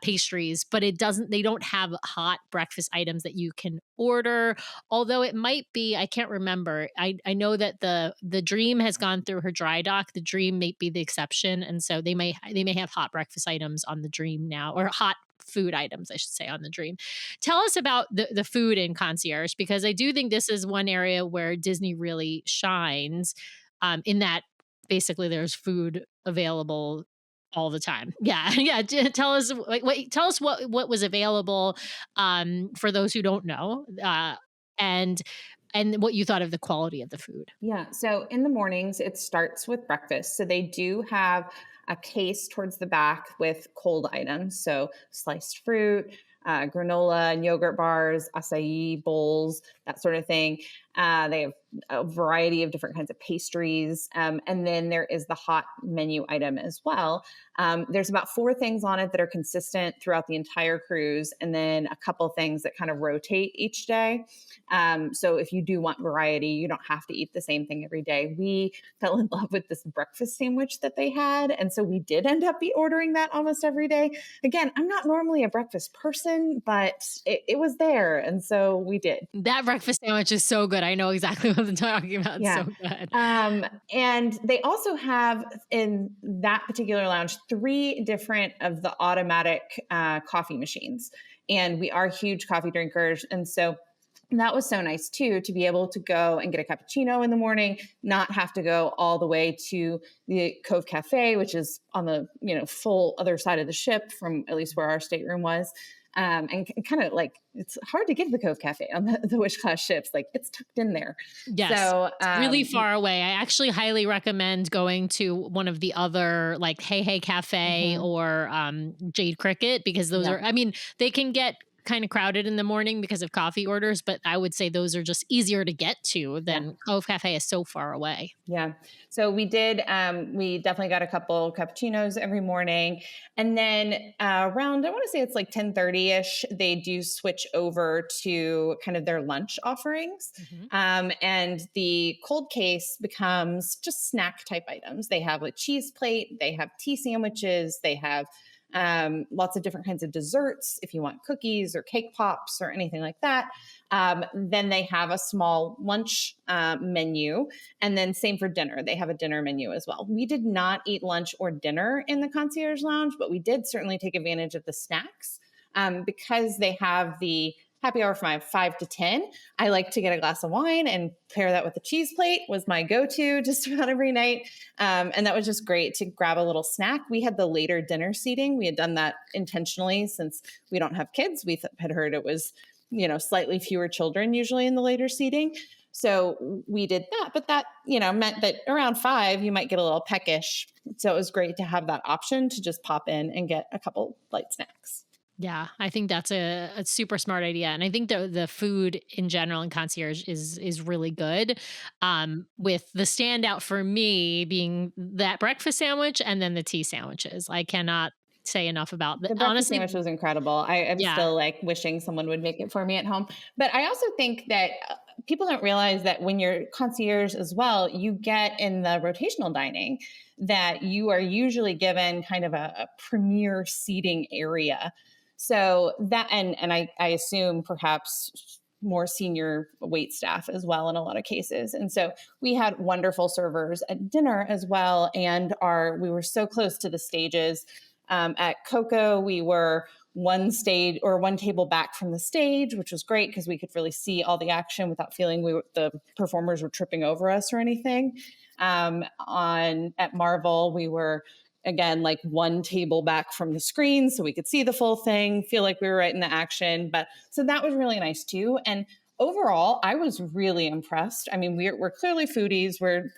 A: pastries, but they don't have hot breakfast items that you can order. Although it might be, I can't remember. I know that the Dream has gone through her dry dock. The Dream may be the exception. And so they may have hot breakfast items on the Dream now, or hot food items, I should say, on the Dream. Tell us about the food in concierge, because I do think this is one area where Disney really shines, in that basically there's food available all the time. Yeah. Yeah. Tell us what was available, for those who don't know, and what you thought of the quality of the food.
B: Yeah. So in the mornings, it starts with breakfast. So they do have a case towards the back with cold items. So sliced fruit, granola and yogurt bars, acai bowls, that sort of thing. They have a variety of different kinds of pastries. And then there is the hot menu item as well. There's about 4 things on it that are consistent throughout the entire cruise, and then a couple things that kind of rotate each day. So if you do want variety, you don't have to eat the same thing every day. We fell in love with this breakfast sandwich that they had. And so we did end up ordering that almost every day. Again, I'm not normally a breakfast person, but it was there. And so we did.
A: That breakfast sandwich is so good. I know exactly what I'm talking about.
B: Yeah.
A: So good.
B: And they also have in that particular lounge 3 different of the automatic coffee machines. And we are huge coffee drinkers. And so that was so nice too, to be able to go and get a cappuccino in the morning, not have to go all the way to the Cove Cafe, which is on the full other side of the ship from at least where our stateroom was. And kind of like, it's hard to get to the Cove Cafe on the Wish class ships. Like, it's tucked in there.
A: Yes.
B: So,
A: it's really far away. I actually highly recommend going to one of the other, like Hey Cafe or Jade Cricket, because those are, I mean, they can get kind of crowded in the morning because of coffee orders, but I would say those are just easier to get to than Cove Cafe is so far away.
B: Yeah. So we definitely got a couple cappuccinos every morning. And then around, I want to say it's like 10:30-ish, they do switch over to kind of their lunch offerings. And the cold case becomes just snack type items. They have a cheese plate, they have tea sandwiches, they have lots of different kinds of desserts if you want cookies or cake pops or anything like that. Then they have a small lunch menu, and then same for dinner. They have a dinner menu as well. We did not eat lunch or dinner in the concierge lounge, but we did certainly take advantage of the snacks because they have the happy hour from 5 to 10. I like to get a glass of wine and pair that with a cheese plate was my go-to just about every night. And that was just great to grab a little snack. We had the later dinner seating. We had done that intentionally since we don't have kids. We had heard it was, slightly fewer children usually in the later seating. So we did that, but that, meant that around 5, you might get a little peckish. So it was great to have that option to just pop in and get a couple light snacks.
A: Yeah, I think that's a super smart idea. And I think the food in general in concierge is really good. With the standout for me being that breakfast sandwich and then the tea sandwiches. I cannot say enough about that.
B: The breakfast sandwich was incredible. I'm still like wishing someone would make it for me at home. But I also think that people don't realize that when you're concierge as well, you get in the rotational dining that you are usually given kind of a premier seating area. So that, and I assume perhaps more senior wait staff as well in a lot of cases. And so we had wonderful servers at dinner as well. And we were so close to the stages. At Coco, we were one table back from the stage, which was great because we could really see all the action without feeling the performers were tripping over us or anything. At Marvel, we were again, like one table back from the screen so we could see the full thing, feel like we were right in the action. But so that was really nice too. And overall, I was really impressed. I mean, we're clearly foodies. We're,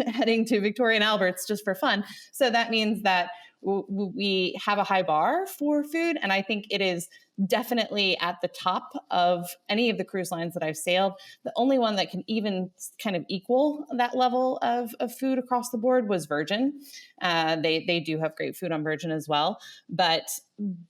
B: heading to Victoria and Albert's just for fun. So that means that we have a high bar for food. And I think it is definitely at the top of any of the cruise lines that I've sailed. The only one that can even kind of equal that level of food across the board was Virgin. They do have great food on Virgin as well, but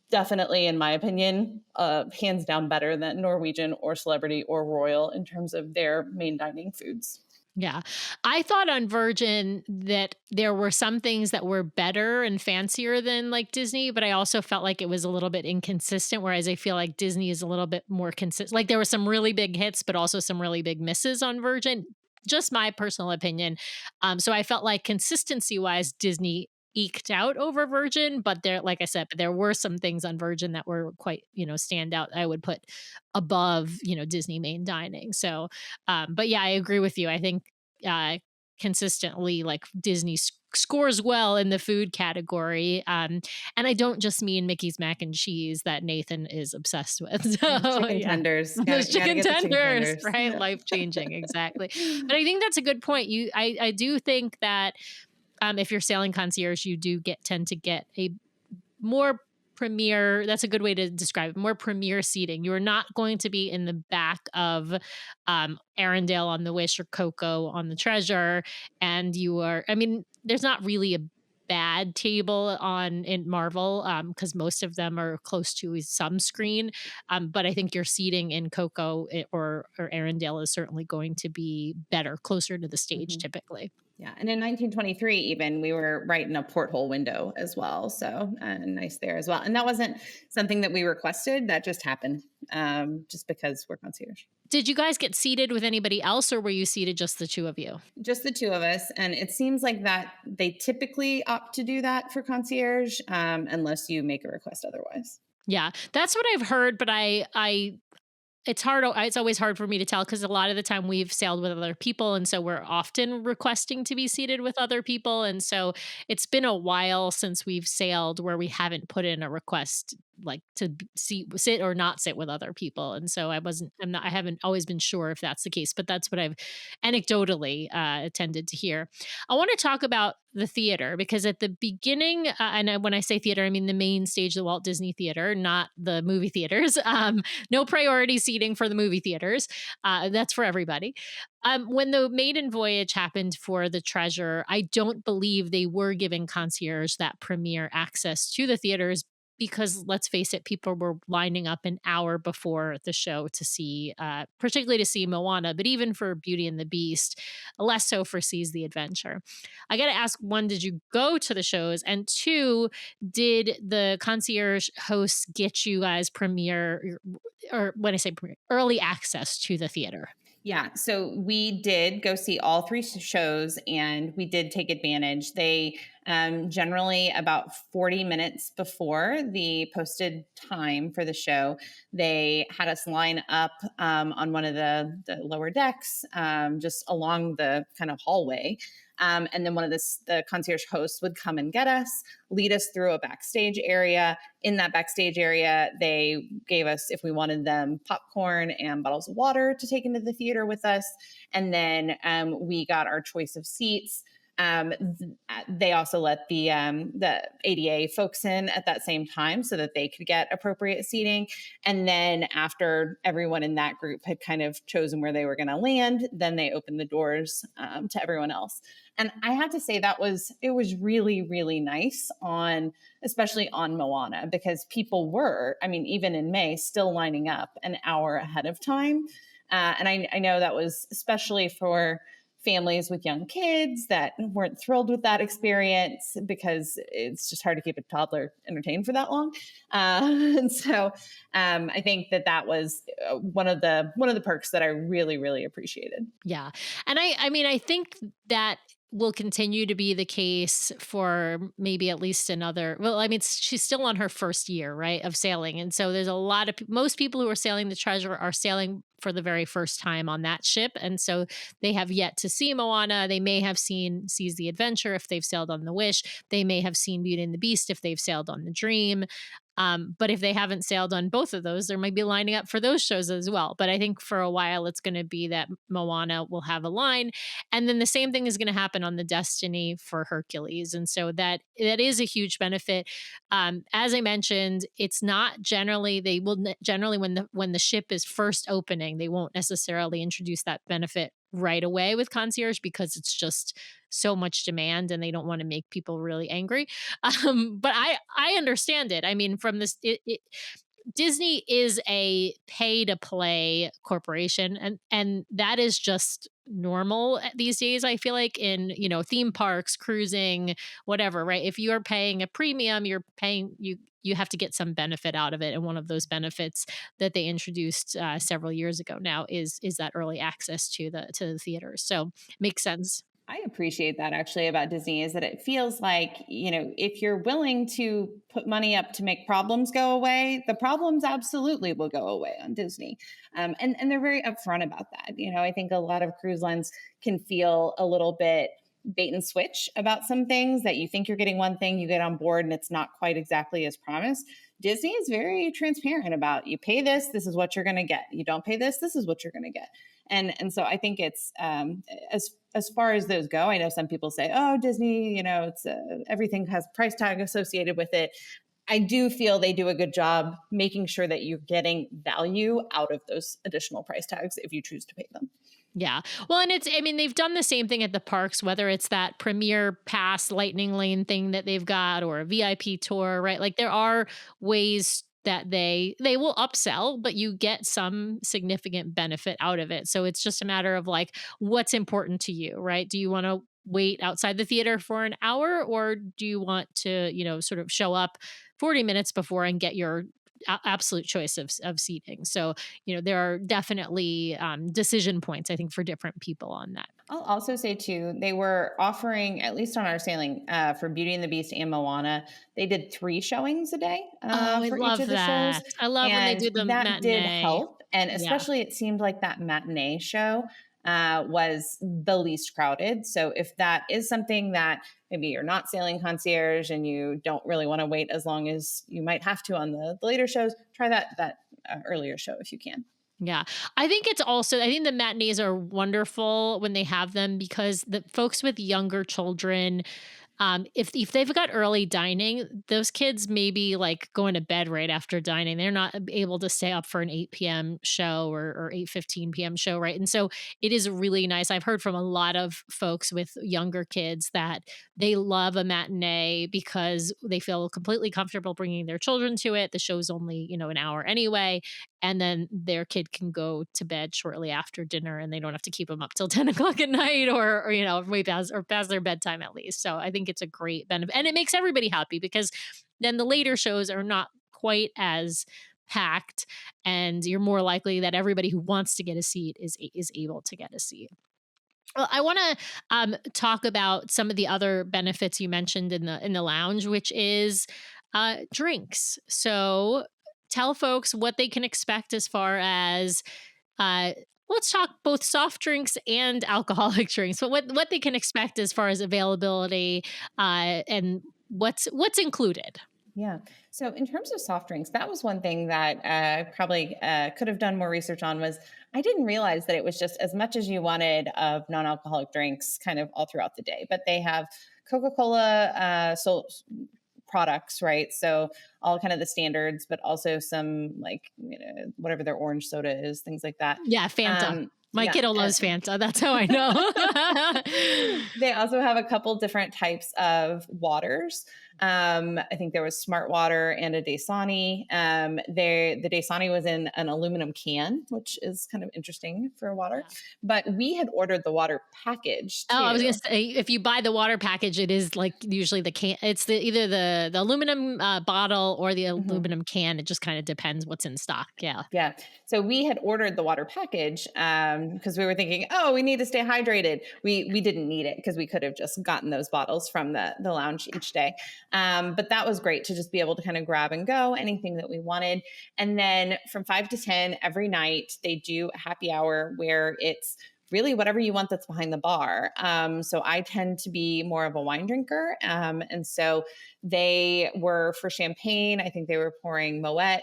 B: definitely, in my opinion, hands down better than Norwegian or Celebrity or Royal in terms of their main dining foods.
A: Yeah. I thought on Virgin that there were some things that were better and fancier than like Disney, but I also felt like it was a little bit inconsistent, whereas I feel like Disney is a little bit more consistent. Like there were some really big hits, but also some really big misses on Virgin. Just my personal opinion. So I felt like consistency wise, Disney eked out over Virgin, but there, like I said, there were some things on Virgin that were quite, stand out. I would put above, Disney main dining. So, but yeah, I agree with you. I think uh, consistently, like Disney scores well in the food category. And I don't just mean Mickey's mac and cheese that Nathan is obsessed with. So,
B: Chicken
A: yeah.
B: tenders.
A: Those chicken
B: Get the chicken
A: tenders,
B: tenders.
A: right?
B: Yeah.
A: Life changing, exactly. But I think that's a good point. I do think that if you're sailing concierge, you do tend to get a more premier, that's a good way to describe it, more premier seating. You're not going to be in the back of Arendelle on the Wish or Coco on the Treasure. And there's not really a bad table in Marvel because most of them are close to some screen. But I think your seating in Coco or Arendelle is certainly going to be better, closer to the stage typically.
B: Yeah. And in 1923, even we were right in a porthole window as well. So nice there as well. And that wasn't something that we requested. That just happened just because we're concierge.
A: Did you guys get seated with anybody else or were you seated just the two of you?
B: Just the two of us. And it seems like that they typically opt to do that for concierge unless you make a request otherwise.
A: Yeah, that's what I've heard, but it's always hard for me to tell because a lot of the time we've sailed with other people. And so we're often requesting to be seated with other people. And so it's been a while since we've sailed where we haven't put in a request like to sit or not sit with other people. And so I haven't always been sure if that's the case, but that's what I've anecdotally tended to hear. I want to talk about the theater because at the beginning, when I say theater, I mean the main stage, the Walt Disney Theater, not the movie theaters. No priority seating for the movie theaters. That's for everybody. When the maiden voyage happened for the Treasure, I don't believe they were giving concierge that premier access to the theaters because let's face it, people were lining up an hour before the show to see, particularly to see Moana, but even for Beauty and the Beast, less so for Seas the Adventure. I got to ask, one, did you go to the shows? And two, did the concierge hosts get you guys premiere, or when I say premiere, early access to the theater?
B: Yeah, so we did go see all three shows and we did take advantage. They generally about 40 minutes before the posted time for the show, they had us line up on one of the lower decks, just along the kind of hallway. And then one of the concierge hosts would come and get us, lead us through a backstage area. In that backstage area, they gave us, if we wanted them, popcorn and bottles of water to take into the theater with us. And then we got our choice of seats. They also let the ADA folks in at that same time so that they could get appropriate seating. And then after everyone in that group had kind of chosen where they were going to land, then they opened the doors to everyone else. And I have to say it was really, really nice especially on Moana, because people were, even in May, still lining up an hour ahead of time. And I know that was especially for families with young kids that weren't thrilled with that experience because it's just hard to keep a toddler entertained for that long. And so I think that was one of the perks that I really, really appreciated.
A: Yeah. And I think that will continue to be the case for maybe at least another, well, I mean, she's still on her first year, right, of sailing. And so there's a lot of most people who are sailing the Treasure are sailing for the very first time on that ship. And so they have yet to see Moana. They may have seen Seas the Adventure if they've sailed on the Wish. They may have seen Beauty and the Beast if they've sailed on the Dream. But if they haven't sailed on both of those, they might be lining up for those shows as well. But I think for a while, it's going to be that Moana will have a line. And then the same thing is going to happen on the Destiny for Hercules. And so that is a huge benefit. As I mentioned, it's not generally, they will generally, when the ship is first opening, they won't necessarily introduce that benefit right away with Concierge because it's just so much demand and they don't want to make people really angry. But I understand it. I mean, from this, Disney is a pay to play corporation, and that is just normal these days. I feel like in, theme parks, cruising, whatever, right? If you are paying a premium, you have to get some benefit out of it. And one of those benefits that they introduced several years ago now is that early access to the theaters. So makes sense.
B: I appreciate that actually about Disney is that it feels like, if you're willing to put money up to make problems go away, the problems absolutely will go away on Disney. And they're very upfront about that. I think a lot of cruise lines can feel a little bit bait and switch about some things that you think you're getting one thing, you get on board and it's not quite exactly as promised. Disney is very transparent about you pay this, this is what you're going to get. You don't pay this, this is what you're going to get. And so I think it's as far as those go. I know some people say, "Oh, Disney, it's everything has price tag associated with it." I do feel they do a good job making sure that you're getting value out of those additional price tags if you choose to pay them.
A: Yeah. Well, and they've done the same thing at the parks, whether it's that Premier Pass Lightning Lane thing that they've got or a VIP tour, right? Like there are ways that they will upsell, but you get some significant benefit out of it. So it's just a matter of like, what's important to you, right? Do you want to wait outside the theater for an hour, or do you want to, sort of show up 40 minutes before and get your absolute choice of seating? So, there are definitely decision points, I think, for different people on that.
B: I'll also say too, they were offering, at least on our sailing, for Beauty and the Beast and Moana, they did 3 showings a day
A: I
B: for
A: love
B: each of the
A: that.
B: shows.
A: I love when they
B: And
A: do the
B: that did
A: matinee.
B: help. And
A: Yeah.
B: especially it seemed like that matinee show was the least crowded. So if that is something that maybe you're not sailing Concierge and you don't really want to wait as long as you might have to on the later shows, try that earlier show if you can.
A: Yeah. I think the matinees are wonderful when they have them because the folks with younger children, if they've got early dining, those kids may be like going to bed right after dining. They're not able to stay up for an 8 p.m. show or 8:15 p.m. show, right? And so it is really nice. I've heard from a lot of folks with younger kids that they love a matinee because they feel completely comfortable bringing their children to it. The show's only, an hour anyway. And then their kid can go to bed shortly after dinner and they don't have to keep them up till 10 o'clock at night or way past their bedtime at least. So I think it's a great benefit and it makes everybody happy because then the later shows are not quite as packed and you're more likely that everybody who wants to get a seat is able to get a seat. Well, I want to talk about some of the other benefits you mentioned in the lounge, which is drinks. So tell folks what they can expect as far as let's talk both soft drinks and alcoholic drinks. But what they can expect as far as availability and what's included.
B: Yeah. So in terms of soft drinks, that was one thing that I probably could have done more research on was I didn't realize that it was just as much as you wanted of non-alcoholic drinks kind of all throughout the day. But they have Coca-Cola products, right? So all kind of the standards, but also some like, whatever their orange soda is, things like that.
A: Yeah, Fanta. My kiddo loves Fanta. That's how I know.
B: They also have a couple different types of waters. I think there was Smart Water and a Dasani. The Dasani was in an aluminum can, which is kind of interesting for water.
A: Yeah.
B: But we had ordered the water package
A: Oh, I was
B: too.
A: gonna say, if you buy the water package, it is like usually the can. It's either the aluminum bottle or the
B: Mhm.
A: aluminum can. It just kind of depends what's in stock. Yeah.
B: Yeah. So we had ordered the water package because we were thinking, oh, we need to stay hydrated. We didn't need it because we could have just gotten those bottles from the lounge each day. But that was great to just be able to kind of grab and go anything that we wanted. And then from 5 to 10 every night, they do a happy hour where it's really whatever you want that's behind the bar. So I tend to be more of a wine drinker. And so they were for champagne. I think they were pouring Moet,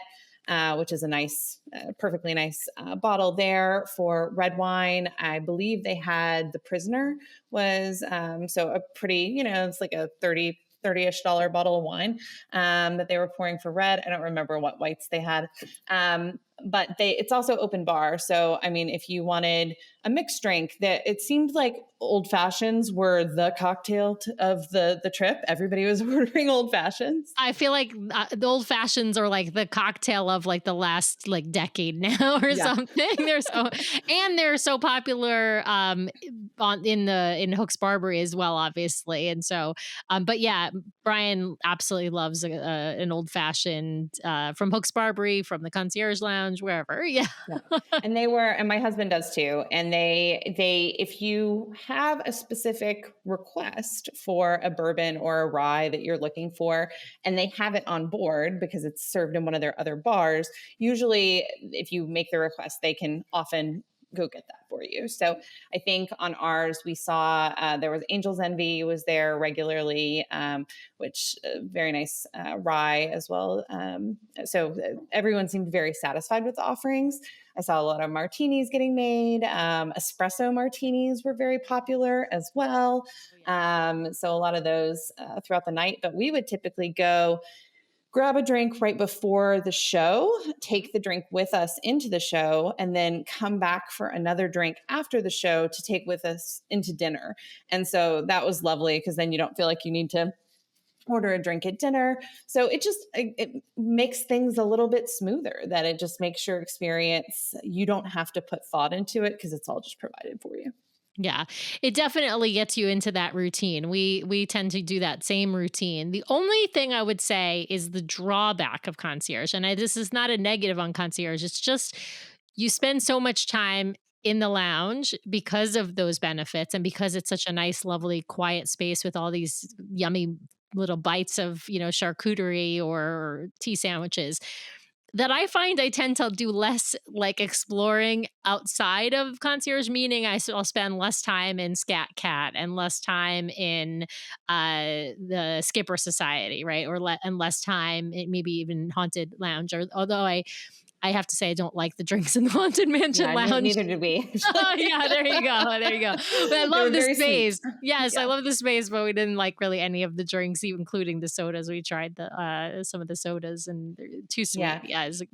B: which is a nice, perfectly nice bottle there. For red wine, I believe they had The Prisoner was, so a pretty, it's like a 30-ish dollar bottle of wine that they were pouring for red. I don't remember what whites they had. But it's also open bar. So, I mean, if you wanted a mixed drink, that it seemed like old fashions were the cocktail of the trip. Everybody was ordering old fashions.
A: I feel like the old fashions are like the cocktail of like the last like decade now or
B: Yeah.
A: something. They're so popular in Hooks Barbary as well, obviously. And so, but yeah, Brian absolutely loves an old fashioned from Hooks Barbary, from the Concierge Lounge, wherever. Yeah.
B: Yeah. And my husband does too. And if you have a specific request for a bourbon or a rye that you're looking for, and they have it on board because it's served in one of their other bars, usually if you make the request, they can often go get that for you. So I think on ours, we saw there was Angel's Envy was there regularly, which very nice rye as well. So everyone seemed very satisfied with the offerings. I saw a lot of martinis getting made. Espresso martinis were very popular as well. So a lot of those throughout the night. But we would typically go grab a drink right before the show, take the drink with us into the show, and then come back for another drink after the show to take with us into dinner. And so that was lovely because then you don't feel like you need to order a drink at dinner. So it makes things a little bit smoother, that it just makes your experience, you don't have to put thought into it because it's all just provided for you.
A: Yeah, it definitely gets you into that routine. We tend to do that same routine. The only thing I would say is the drawback of concierge, and this is not a negative on concierge. It's just you spend so much time in the lounge because of those benefits and because it's such a nice, lovely, quiet space with all these yummy little bites of charcuterie or tea sandwiches, that I find I tend to do less like exploring outside of concierge, meaning I'll spend less time in Scat Cat and less time in the Skipper Society, right? And less time maybe even Haunted Lounge. Or although I have to say I don't like the drinks in the Haunted Mansion
B: Yeah,
A: Lounge.
B: neither did we.
A: Oh, yeah, there you go. There you go. But I
B: They were
A: love the
B: very sweet.
A: space. Yes, I
B: Yeah.
A: love the space, but we didn't like really any of the drinks, including the sodas. We tried some of the sodas and they're too sweet.
B: Yeah.
A: Yeah, it's like,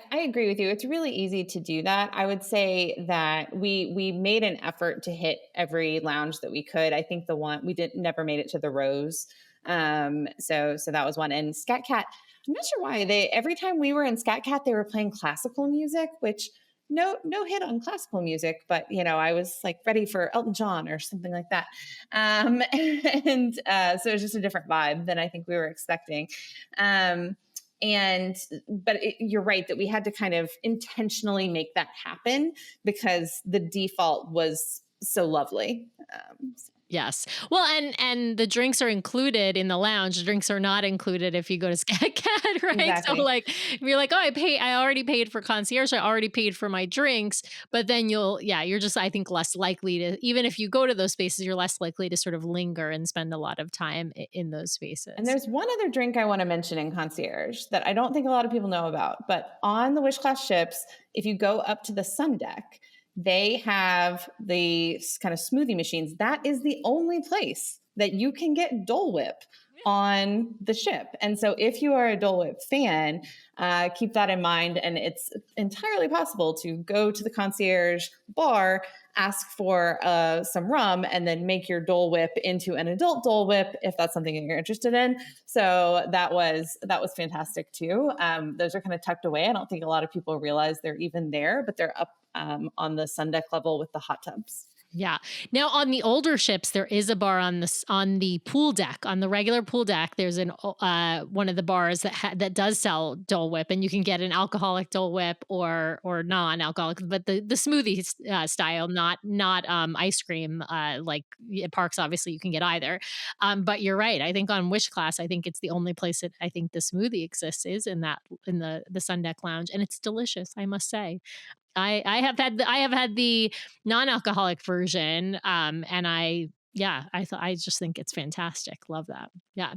B: I agree with you. It's really easy to do that. I would say that we made an effort to hit every lounge that we could. I think the one we never made it to the Rose. So that was one. And Scat Cat, I'm not sure why every time we were in Scat Cat, they were playing classical music, which no hit on classical music, but I was like ready for Elton John or something like that. And so it was just a different vibe than I think we were expecting. But you're right that we had to kind of intentionally make that happen because the default was so lovely.
A: yes. Well, and the drinks are included in the lounge. The drinks are not included if you go to Scat Cat, right?
B: Exactly.
A: So like if you're like, oh, I already paid for concierge, I already paid for my drinks, but then you're just, I think, less likely to, even if you go to those spaces, you're less likely to sort of linger and spend a lot of time in those spaces.
B: And there's one other drink I want to mention in concierge that I don't think a lot of people know about, but on the Wish Class ships, if you go up to the sun deck, they have the kind of smoothie machines. That is the only place that you can get Dole Whip on the ship. And so if you are a Dole Whip fan, keep that in mind. And it's entirely possible to go to the concierge bar ask for some rum and then make your Dole Whip into an adult Dole Whip if that's something that you're interested in. So that was fantastic too. Those are kind of tucked away. I don't think a lot of people realize they're even there, but they're up on the sun deck level with the hot tubs.
A: Yeah. Now on the older ships, there is a bar on the pool deck, on the regular pool deck. There's one of the bars that does sell Dole Whip, and you can get an alcoholic Dole Whip or non-alcoholic, but the smoothie style, not ice cream. Like at parks, obviously you can get either. But you're right. I think on Wish Class, I think it's the only place that I think the smoothie exists is in the sun deck lounge, and it's delicious, I must say. I have had the non-alcoholic version, and I just think it's fantastic. Love that. Yeah.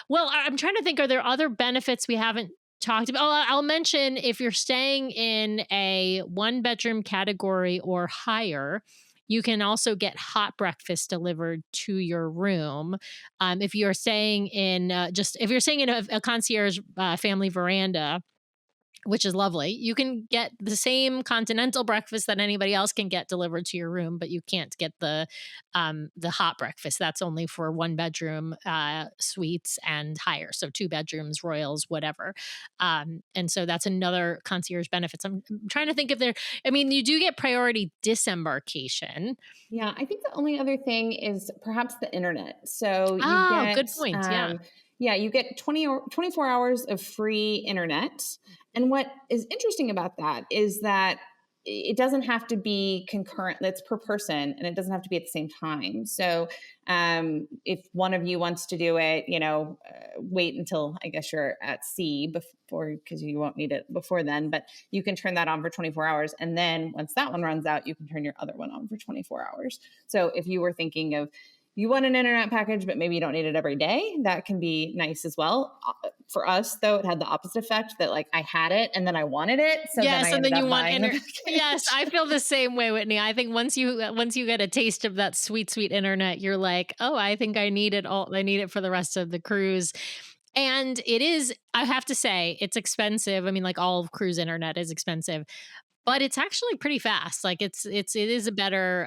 A: Well, I'm trying to think, are there other benefits we haven't talked about? Oh, I'll mention if you're staying in a 1-bedroom category or higher, you can also get hot breakfast delivered to your room. If you're staying in if you're staying in a concierge family veranda, which is lovely. You can get the same continental breakfast that anybody else can get delivered to your room, but you can't get the hot breakfast. That's only for 1-bedroom suites and higher, so 2 bedrooms, royals, whatever. And so that's another concierge benefit. So I'm trying to think if there. I mean, you do get priority disembarkation.
B: Yeah, I think the only other thing is perhaps the internet. So you
A: Oh,
B: get,
A: good point. Yeah.
B: yeah, you get 24 hours of free internet. And what is interesting about that is that it doesn't have to be concurrent. That's per person, and it doesn't have to be at the same time. So if one of you wants to do it, wait until I guess you're at sea before, because you won't need it before then. But you can turn that on for 24 hours, and then once that one runs out, you can turn your other one on for 24 hours. So if you were thinking of you want an internet package, but maybe you don't need it every day, that can be nice as well. For us, though, it had the opposite effect that like I had it and then I wanted it. So
A: yes,
B: then I
A: and then you want
B: yes,
A: I feel the same way, Whitney. I think once you get a taste of that sweet internet, you're like, oh, I think I need it all. I need it for the rest of the cruise. And it is, I have to say, it's expensive. I mean, like all of cruise internet is expensive, but it's actually pretty fast. Like it is a better,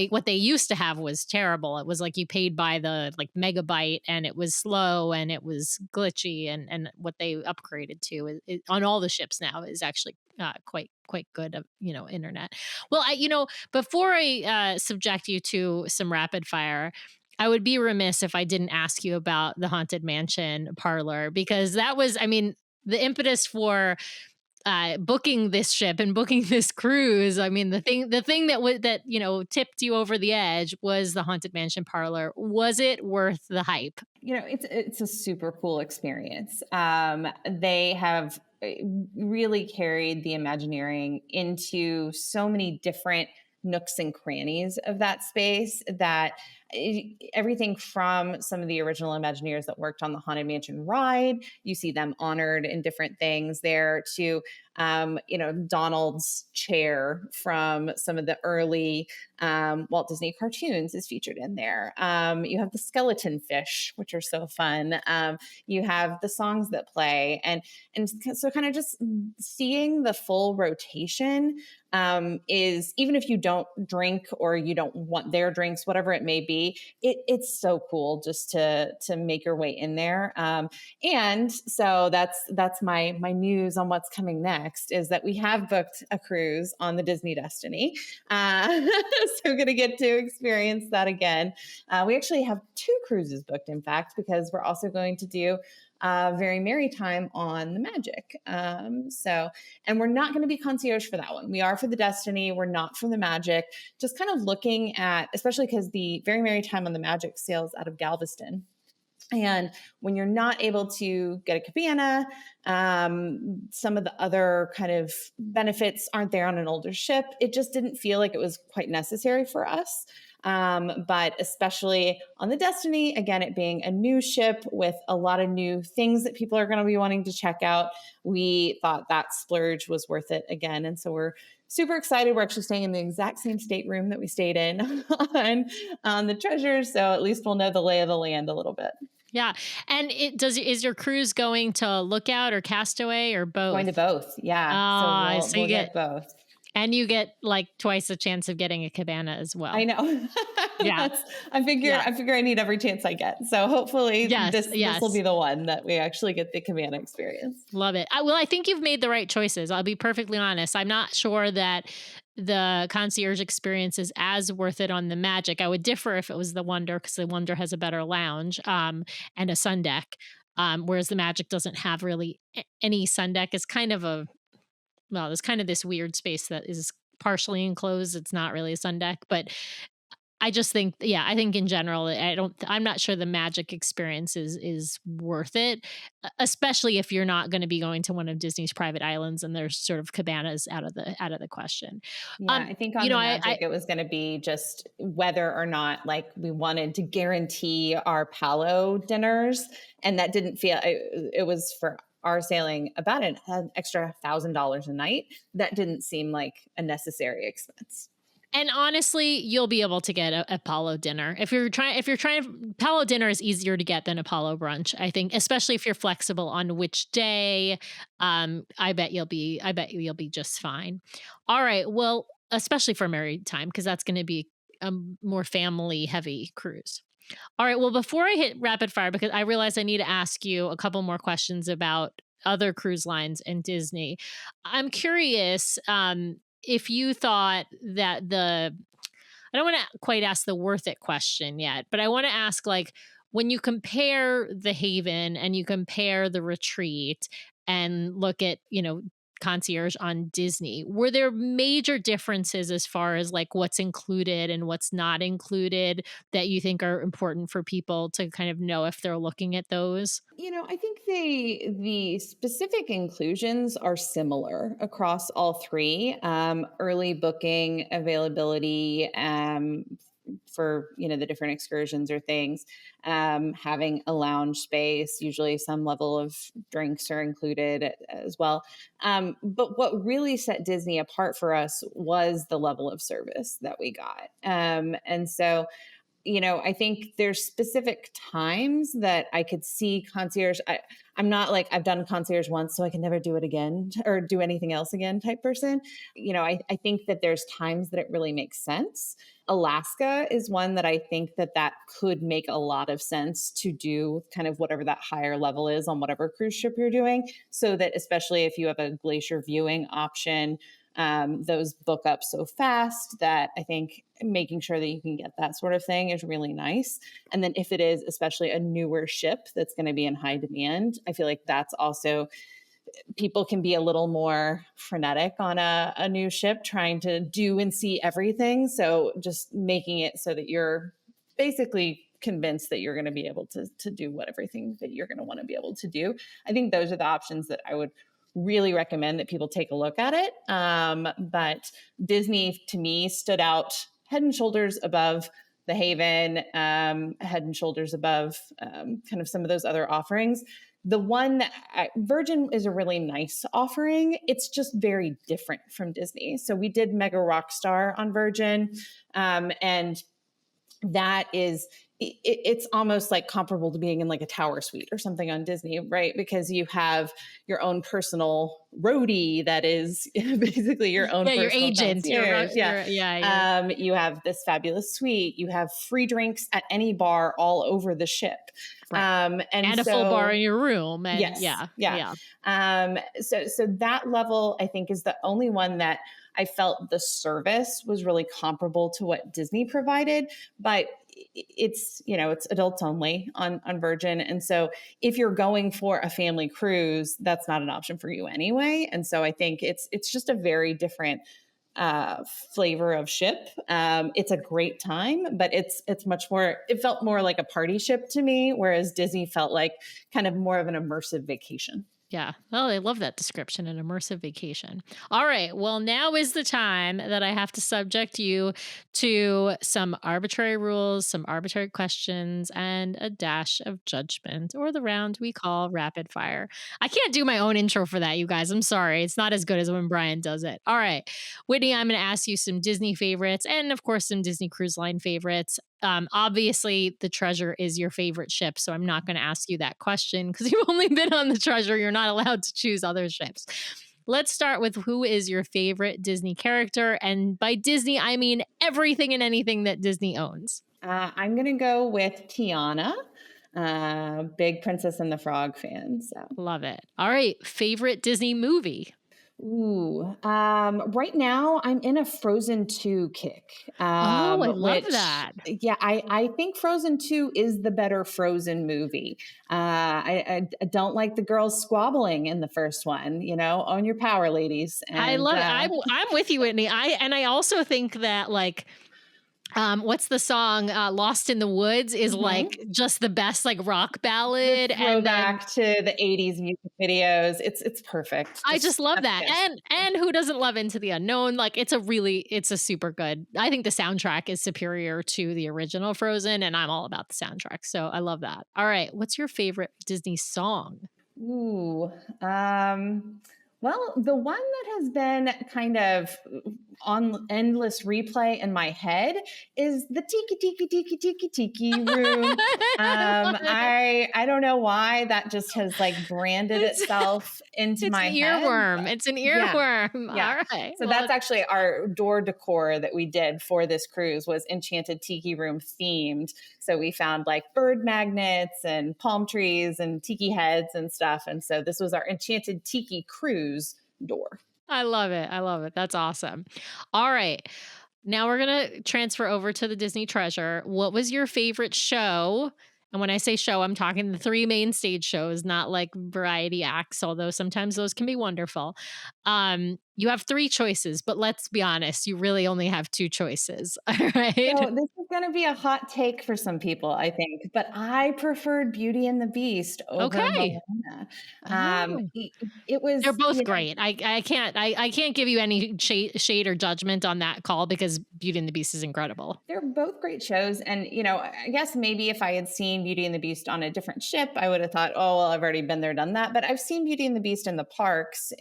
A: what they used to have was terrible. It was like you paid by the like megabyte, and it was slow and it was glitchy, and what they upgraded to on all the ships now is actually quite good, internet. Well, before I subject you to some rapid fire, I would be remiss if I didn't ask you about the Haunted Mansion Parlor, because that was, I mean, the impetus for booking this ship and booking this cruise. I mean, the thing that tipped you over the edge was the Haunted Mansion Parlor. Was it worth the hype?
B: It's a super cool experience. They have really carried the Imagineering into so many different nooks and crannies of that space that everything from some of the original Imagineers that worked on the Haunted Mansion ride, you see them honored in different things there, to Donald's chair from some of the early Walt Disney cartoons is featured in there. You have the skeleton fish, which are so fun. You have the songs that play, and so kind of just seeing the full rotation is, even if you don't drink or you don't want their drinks, whatever it may be, it's so cool just to make your way in there. And so that's my news on what's coming next, is that we have booked a cruise on the Disney Destiny. So we're going to get to experience that again. We actually have 2 cruises booked, in fact, because we're also going to do Very Merry Time on the Magic. And we're not going to be concierge for that one. We are for the Destiny. We're not for the Magic. Just kind of looking at, especially because the Very Merry Time on the Magic sails out of Galveston. And when you're not able to get a cabana, some of the other kind of benefits aren't there on an older ship. It just didn't feel like it was quite necessary for us. But especially on the Destiny, again, it being a new ship with a lot of new things that people are going to be wanting to check out, we thought that splurge was worth it again. And so we're super excited. We're actually staying in the exact same stateroom that we stayed in on the Treasure. So at least we'll know the lay of the land a little bit.
A: Yeah. And is your cruise going to Lookout or Castaway or both?
B: Going to both. Yeah.
A: So
B: we'll get both.
A: And you get like twice the chance of getting a cabana as
B: I
A: well.
B: know.
A: Yeah. Yeah.
B: I figure I need every chance I get. So hopefully
A: Yes.
B: this will
A: Yes.
B: be the one that we actually get the cabana experience.
A: Love it. Well, I think you've made the right choices. I'll be perfectly honest. I'm not sure that the concierge experience is as worth it on the Magic. I would differ if it was the Wonder because the Wonder has a better lounge and a sun deck, whereas the Magic doesn't have really any sun deck. It's kind of a well, there's kind of this weird space that is partially enclosed. It's not really a sun deck, but I just think, yeah, I think in general, I'm not sure the Magic experience is worth it, especially if you're not going to be going to one of Disney's private islands and there's sort of cabanas out of the question.
B: Yeah, I think on
A: You
B: the
A: know,
B: Magic, it was going to be just whether or not like we wanted to guarantee our Palo dinners, and that didn't feel it was for our sailing about an extra $1,000 a night. That didn't seem like a necessary expense.
A: and honestly, you'll be able to get a Apollo dinner if you're trying. Apollo dinner is easier to get than Apollo brunch, I think, especially if you're flexible on which day. I bet you'll be just fine. All right, well, especially for married time because that's going to be a more family heavy cruise. All right, well, before I hit rapid fire, because I realize I need to ask you a couple more questions about other cruise lines and Disney. I'm curious if you thought that I don't want to quite ask the worth it question yet, but I want to ask like when you compare the Haven and you compare the Retreat and look at, Concierge on Disney, were there major differences as far as like what's included and what's not included that you think are important for people to kind of know if they're looking at those?
B: I think the specific inclusions are similar across all three. Early booking availability for the different excursions or things, having a lounge space, usually some level of drinks are included as well. But what really set Disney apart for us was the level of service that we got, and so I think there's specific times that I could see concierge. I'm not like I've done concierge once, so I can never do it again or do anything else again type person. I think that there's times that it really makes sense. Alaska is one that I think that could make a lot of sense to do kind of whatever that higher level is on whatever cruise ship you're doing. So that especially if you have a glacier viewing option, those book up so fast that I think making sure that you can get that sort of thing is really nice. And then if it is especially a newer ship that's going to be in high demand, I feel like that's also people can be a little more frenetic on a new ship trying to do and see everything. So just making it so that you're basically convinced that you're going to be able to do what everything that you're going to want to be able to do. I think those are the options that I would really recommend that people take a look at it. But Disney to me stood out head and shoulders above the Haven, head and shoulders above kind of some of those other offerings. The one that Virgin is a really nice offering. It's just very different from Disney. So we did Mega Rockstar on Virgin, and that is it's almost like comparable to being in like a tower suite or something on Disney, right? Because you have your own personal roadie that is basically your own
A: Yeah, your
B: personal
A: agent.
B: concierge.
A: Yeah.
B: You have this fabulous suite. You have free drinks at any bar all over the ship.
A: Right. And a full bar in your room. And
B: yes, yeah. So that level, I think, is the only one that I felt the service was really comparable to what Disney provided, but it's adults only on Virgin. And so if you're going for a family cruise, that's not an option for you anyway. And so I think it's just a very different flavor of ship. It's a great time, but it's much more, it felt more like a party ship to me, whereas Disney felt like kind of more of an immersive vacation.
A: Yeah. Well, I love that description, an immersive vacation. All right. Well, now is the time that I have to subject you to some arbitrary rules, some arbitrary questions, and a dash of judgment, or the round we call rapid fire. I can't do my own intro for that, you guys. I'm sorry. It's not as good as when Brian does it. All right. Whitney, I'm going to ask you some Disney favorites and, of course, some Disney Cruise Line favorites. Obviously, the Treasure is your favorite ship, so I'm not going to ask you that question because you've only been on the Treasure. You're not allowed to choose other ships. Let's start with who is your favorite Disney character? And by Disney, I mean everything and anything that Disney owns.
B: I'm going to go with Tiana, big Princess and the Frog fan. So.
A: Love it. All right. Favorite Disney movie?
B: Ooh, right now I'm in a Frozen 2 kick.
A: Oh, I love
B: Which,
A: that.
B: yeah, I think Frozen 2 is the better Frozen movie. I don't like the girls squabbling in the first one, own your power, ladies.
A: I
B: And
A: love it. I'm with you, Whitney. I also think that like what's the song Lost in the Woods is like just the best like rock ballad,
B: the
A: and then
B: throwback to the 80s music videos. It's perfect.
A: I just love
B: that's
A: that.
B: good.
A: And who doesn't love Into the Unknown? Like it's a super good. I think the soundtrack is superior to the original Frozen, and I'm all about the soundtrack. So I love that. All right, what's your favorite Disney song?
B: Ooh, well, the one that has been kind of on endless replay in my head is the Tiki Tiki Tiki Tiki Tiki Room. I don't know why that just has like branded itself into
A: It's
B: my
A: an
B: head.
A: earworm. It's an
B: Yeah,
A: earworm.
B: yeah.
A: All right.
B: So that's actually our door decor that we did for this cruise was Enchanted Tiki Room themed. So we found like bird magnets and palm trees and tiki heads and stuff. And so this was our Enchanted Tiki cruise door.
A: I love it. I love it. That's awesome. All right. Now we're going to transfer over to the Disney Treasure. What was your favorite show? And when I say show, I'm talking the three main stage shows, not like variety acts, although sometimes those can be wonderful. You have three choices, but let's be honest, you really only have two choices. All right.
B: So this is going to be a hot take for some people, I think, but I preferred Beauty and the Beast over
A: Okay.
B: Moana.
A: Oh.
B: It was,
A: They're both great. I can't give you any shade or judgment on that call because Beauty and the Beast is incredible.
B: they're both great shows. And, I guess maybe if I had seen Beauty and the Beast on a different ship, I would have thought, oh, well, I've already been there, done that. But I've seen Beauty and the Beast in the parks,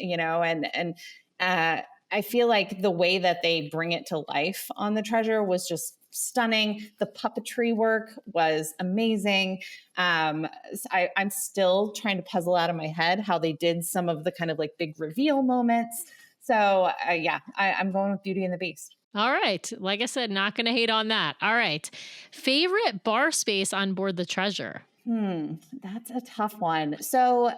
B: I feel like the way that they bring it to life on the Treasure was just stunning. The puppetry work was amazing. I'm still trying to puzzle out of my head how they did some of the kind of like big reveal moments. So I'm going with Beauty and the Beast.
A: All right. Like I said, not going to hate on that. All right. Favorite bar space on board the Treasure?
B: That's a tough one. So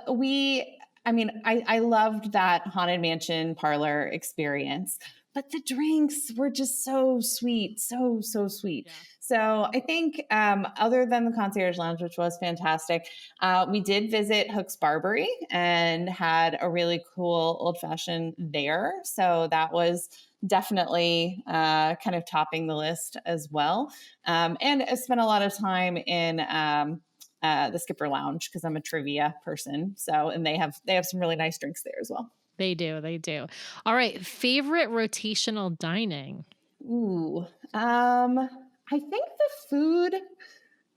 B: I loved that Haunted Mansion Parlor experience, but the drinks were just so sweet, so sweet. Yeah. So I think other than the Concierge Lounge, which was fantastic, we did visit Hook's Barbary and had a really cool old fashioned there. So that was definitely kind of topping the list as well. And I spent a lot of time in the Skipper Lounge because I'm a trivia person. So, and they have some really nice drinks there as well.
A: They do. They do. All right. Favorite rotational dining?
B: Ooh, I think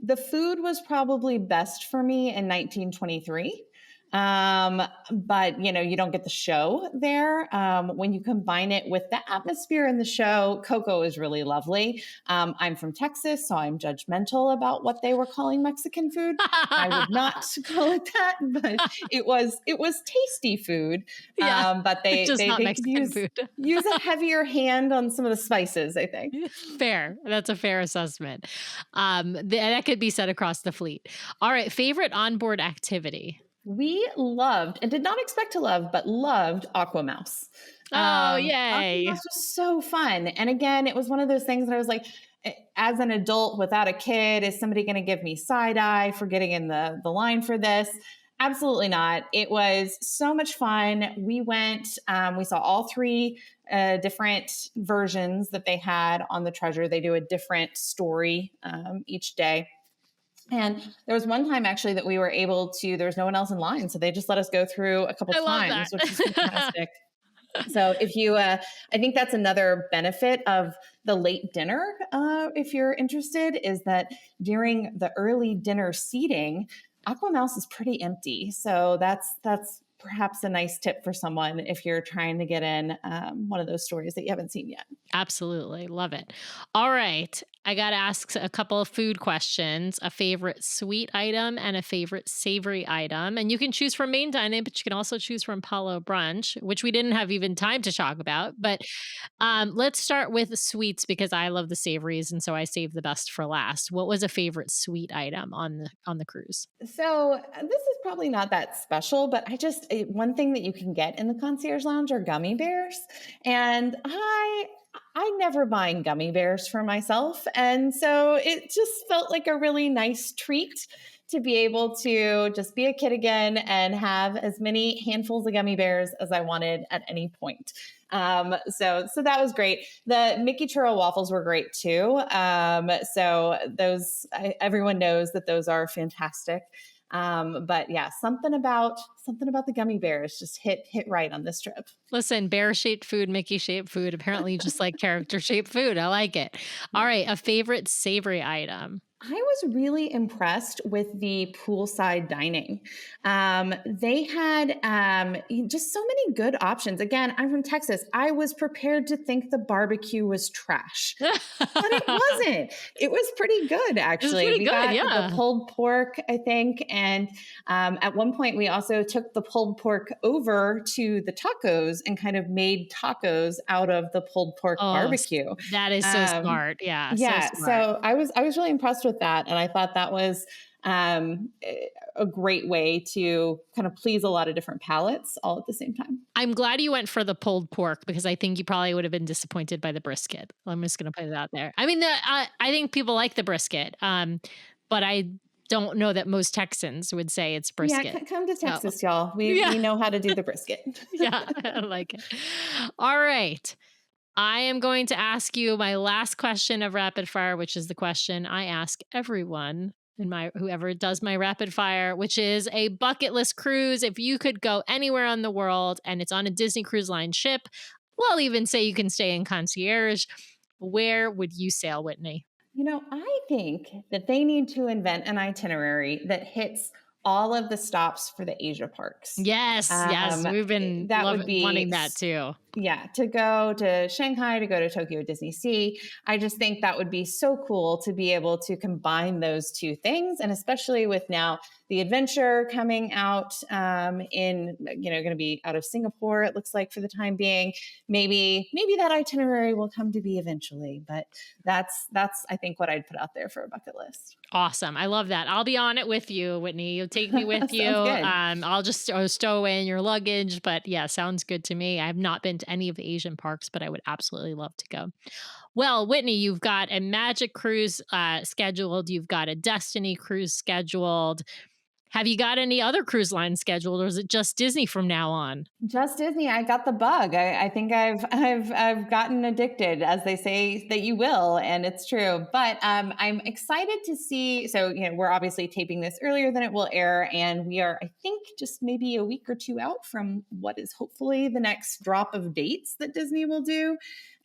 B: the food was probably best for me in 1923. But you don't get the show there. When you combine it with the atmosphere in the show, Coco is really lovely. I'm from Texas, so I'm judgmental about what they were calling Mexican food. I would not call it that, but it was tasty food.
A: Yeah,
B: but they
A: just not
B: could
A: Mexican food.
B: use a heavier hand on some of the spices, I think.
A: Fair. That's a fair assessment. That could be said across the fleet. All right. Favorite onboard activity?
B: We loved and did not expect to love, but loved Aquamouse.
A: Oh, yay.
B: Aquamouse was so fun. And again, it was one of those things that I was like, as an adult without a kid, is somebody going to give me side eye for getting in the line for this? Absolutely not. It was so much fun. We went, we saw all three different versions that they had on the Treasure. They do a different story each day. And there was one time actually that we were able to, there was no one else in line. So they just let us go through a couple times, which is fantastic. So if you, I think that's another benefit of the late dinner, if you're interested, is that during the early dinner seating, Aquamouse is pretty empty. So that's perhaps a nice tip for someone if you're trying to get in one of those stories that you haven't seen yet.
A: Absolutely. Love it. All right. I got to ask a couple of food questions, a favorite sweet item and a favorite savory item. And you can choose from main dining, but you can also choose from Palo Brunch, which we didn't have even time to talk about. But let's start with the sweets because I love the savories. And so I saved the best for last. What was a favorite sweet item on the cruise?
B: So this is probably not that special, but one thing that you can get in the concierge lounge are gummy bears, and I never mind gummy bears for myself, and so it just felt like a really nice treat to be able to just be a kid again and have as many handfuls of gummy bears as I wanted at any point. So that was great. The Mickey Churro Waffles were great too. So everyone knows that those are fantastic. But yeah, something about the gummy bears just hit right on this trip.
A: Listen, bear shaped food, Mickey shaped food. Apparently, you just like character shaped food. I like it. All right. A favorite savory item.
B: I was really impressed with the poolside dining. They had just so many good options. Again, I'm from Texas. I was prepared to think the barbecue was trash, but it wasn't. It was pretty good, actually.
A: It was pretty good, yeah.
B: The pulled pork, I think, and at one point we also took the pulled pork over to the tacos and kind of made tacos out of the pulled pork barbecue.
A: That is so smart. Yeah.
B: Yeah.
A: So,
B: so I was really impressed with that. And I thought that was a great way to kind of please a lot of different palates all at the same time.
A: I'm glad you went for the pulled pork because I think you probably would have been disappointed by the brisket. I'm just going to put it out there. I mean, I think people like the brisket, but I don't know that most Texans would say it's brisket.
B: Yeah, come to Texas, y'all. We know how to do the brisket.
A: Yeah, I like it. All right. I am going to ask you my last question of rapid fire, which is the question I ask everyone in whoever does my rapid fire, which is a bucket list cruise. If you could go anywhere on the world and it's on a Disney Cruise Line ship, we'll even say you can stay in Concierge, where would you sail, Whitney?
B: I think that they need to invent an itinerary that hits all of the stops for the Asia parks.
A: Yes, we've been wanting that too.
B: Yeah, to go to Shanghai, to go to Tokyo Disney Sea. I just think that would be so cool to be able to combine those two things. And especially with now the Adventure coming out going to be out of Singapore, it looks like for the time being. Maybe that itinerary will come to be eventually. But that's I think what I'd put out there for a bucket list.
A: Awesome. I love that. I'll be on it with you, Whitney. You'll take me with you. I'll just stow away in your luggage. But yeah, sounds good to me. I have not been to any of the Asian parks, but I would absolutely love to go. Well, Whitney, you've got a Magic cruise scheduled. You've got a Destiny cruise scheduled. Have you got any other cruise lines scheduled, or is it just Disney from now on?
B: Just Disney. I got the bug. I think I've gotten addicted, as they say that you will, and it's true. But I'm excited to see. So we're obviously taping this earlier than it will air, and we are, I think, just maybe a week or two out from what is hopefully the next drop of dates that Disney will do.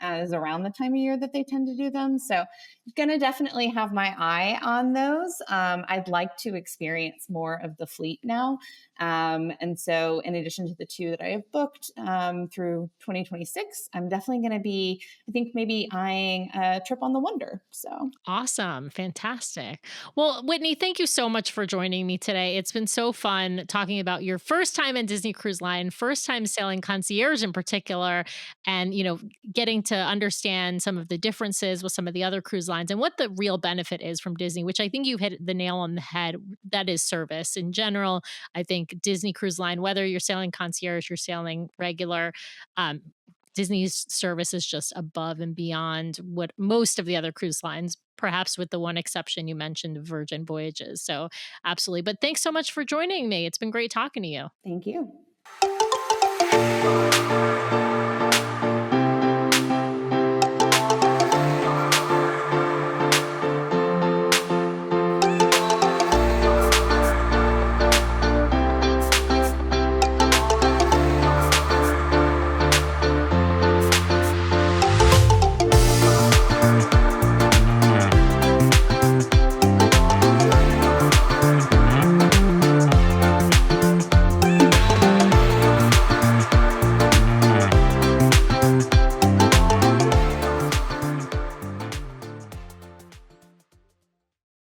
B: Is around the time of year that they tend to do them. So going to definitely have my eye on those. I'd like to experience more of the fleet now. And so in addition to the two that I have booked through 2026, I'm definitely going to be, I think, maybe eyeing a trip on the Wonder. So
A: awesome. Fantastic. Well, Whitney, thank you so much for joining me today. It's been so fun talking about your first time in Disney Cruise Line, first time sailing Concierge in particular, and, getting to understand some of the differences with some of the other cruise lines and what the real benefit is from Disney, which I think you hit the nail on the head. That is service in general. I think Disney Cruise Line, whether you're sailing Concierge, you're sailing regular, Disney's service is just above and beyond what most of the other cruise lines, perhaps with the one exception you mentioned, Virgin Voyages. So absolutely. But thanks so much for joining me. It's been great talking to you.
B: Thank you.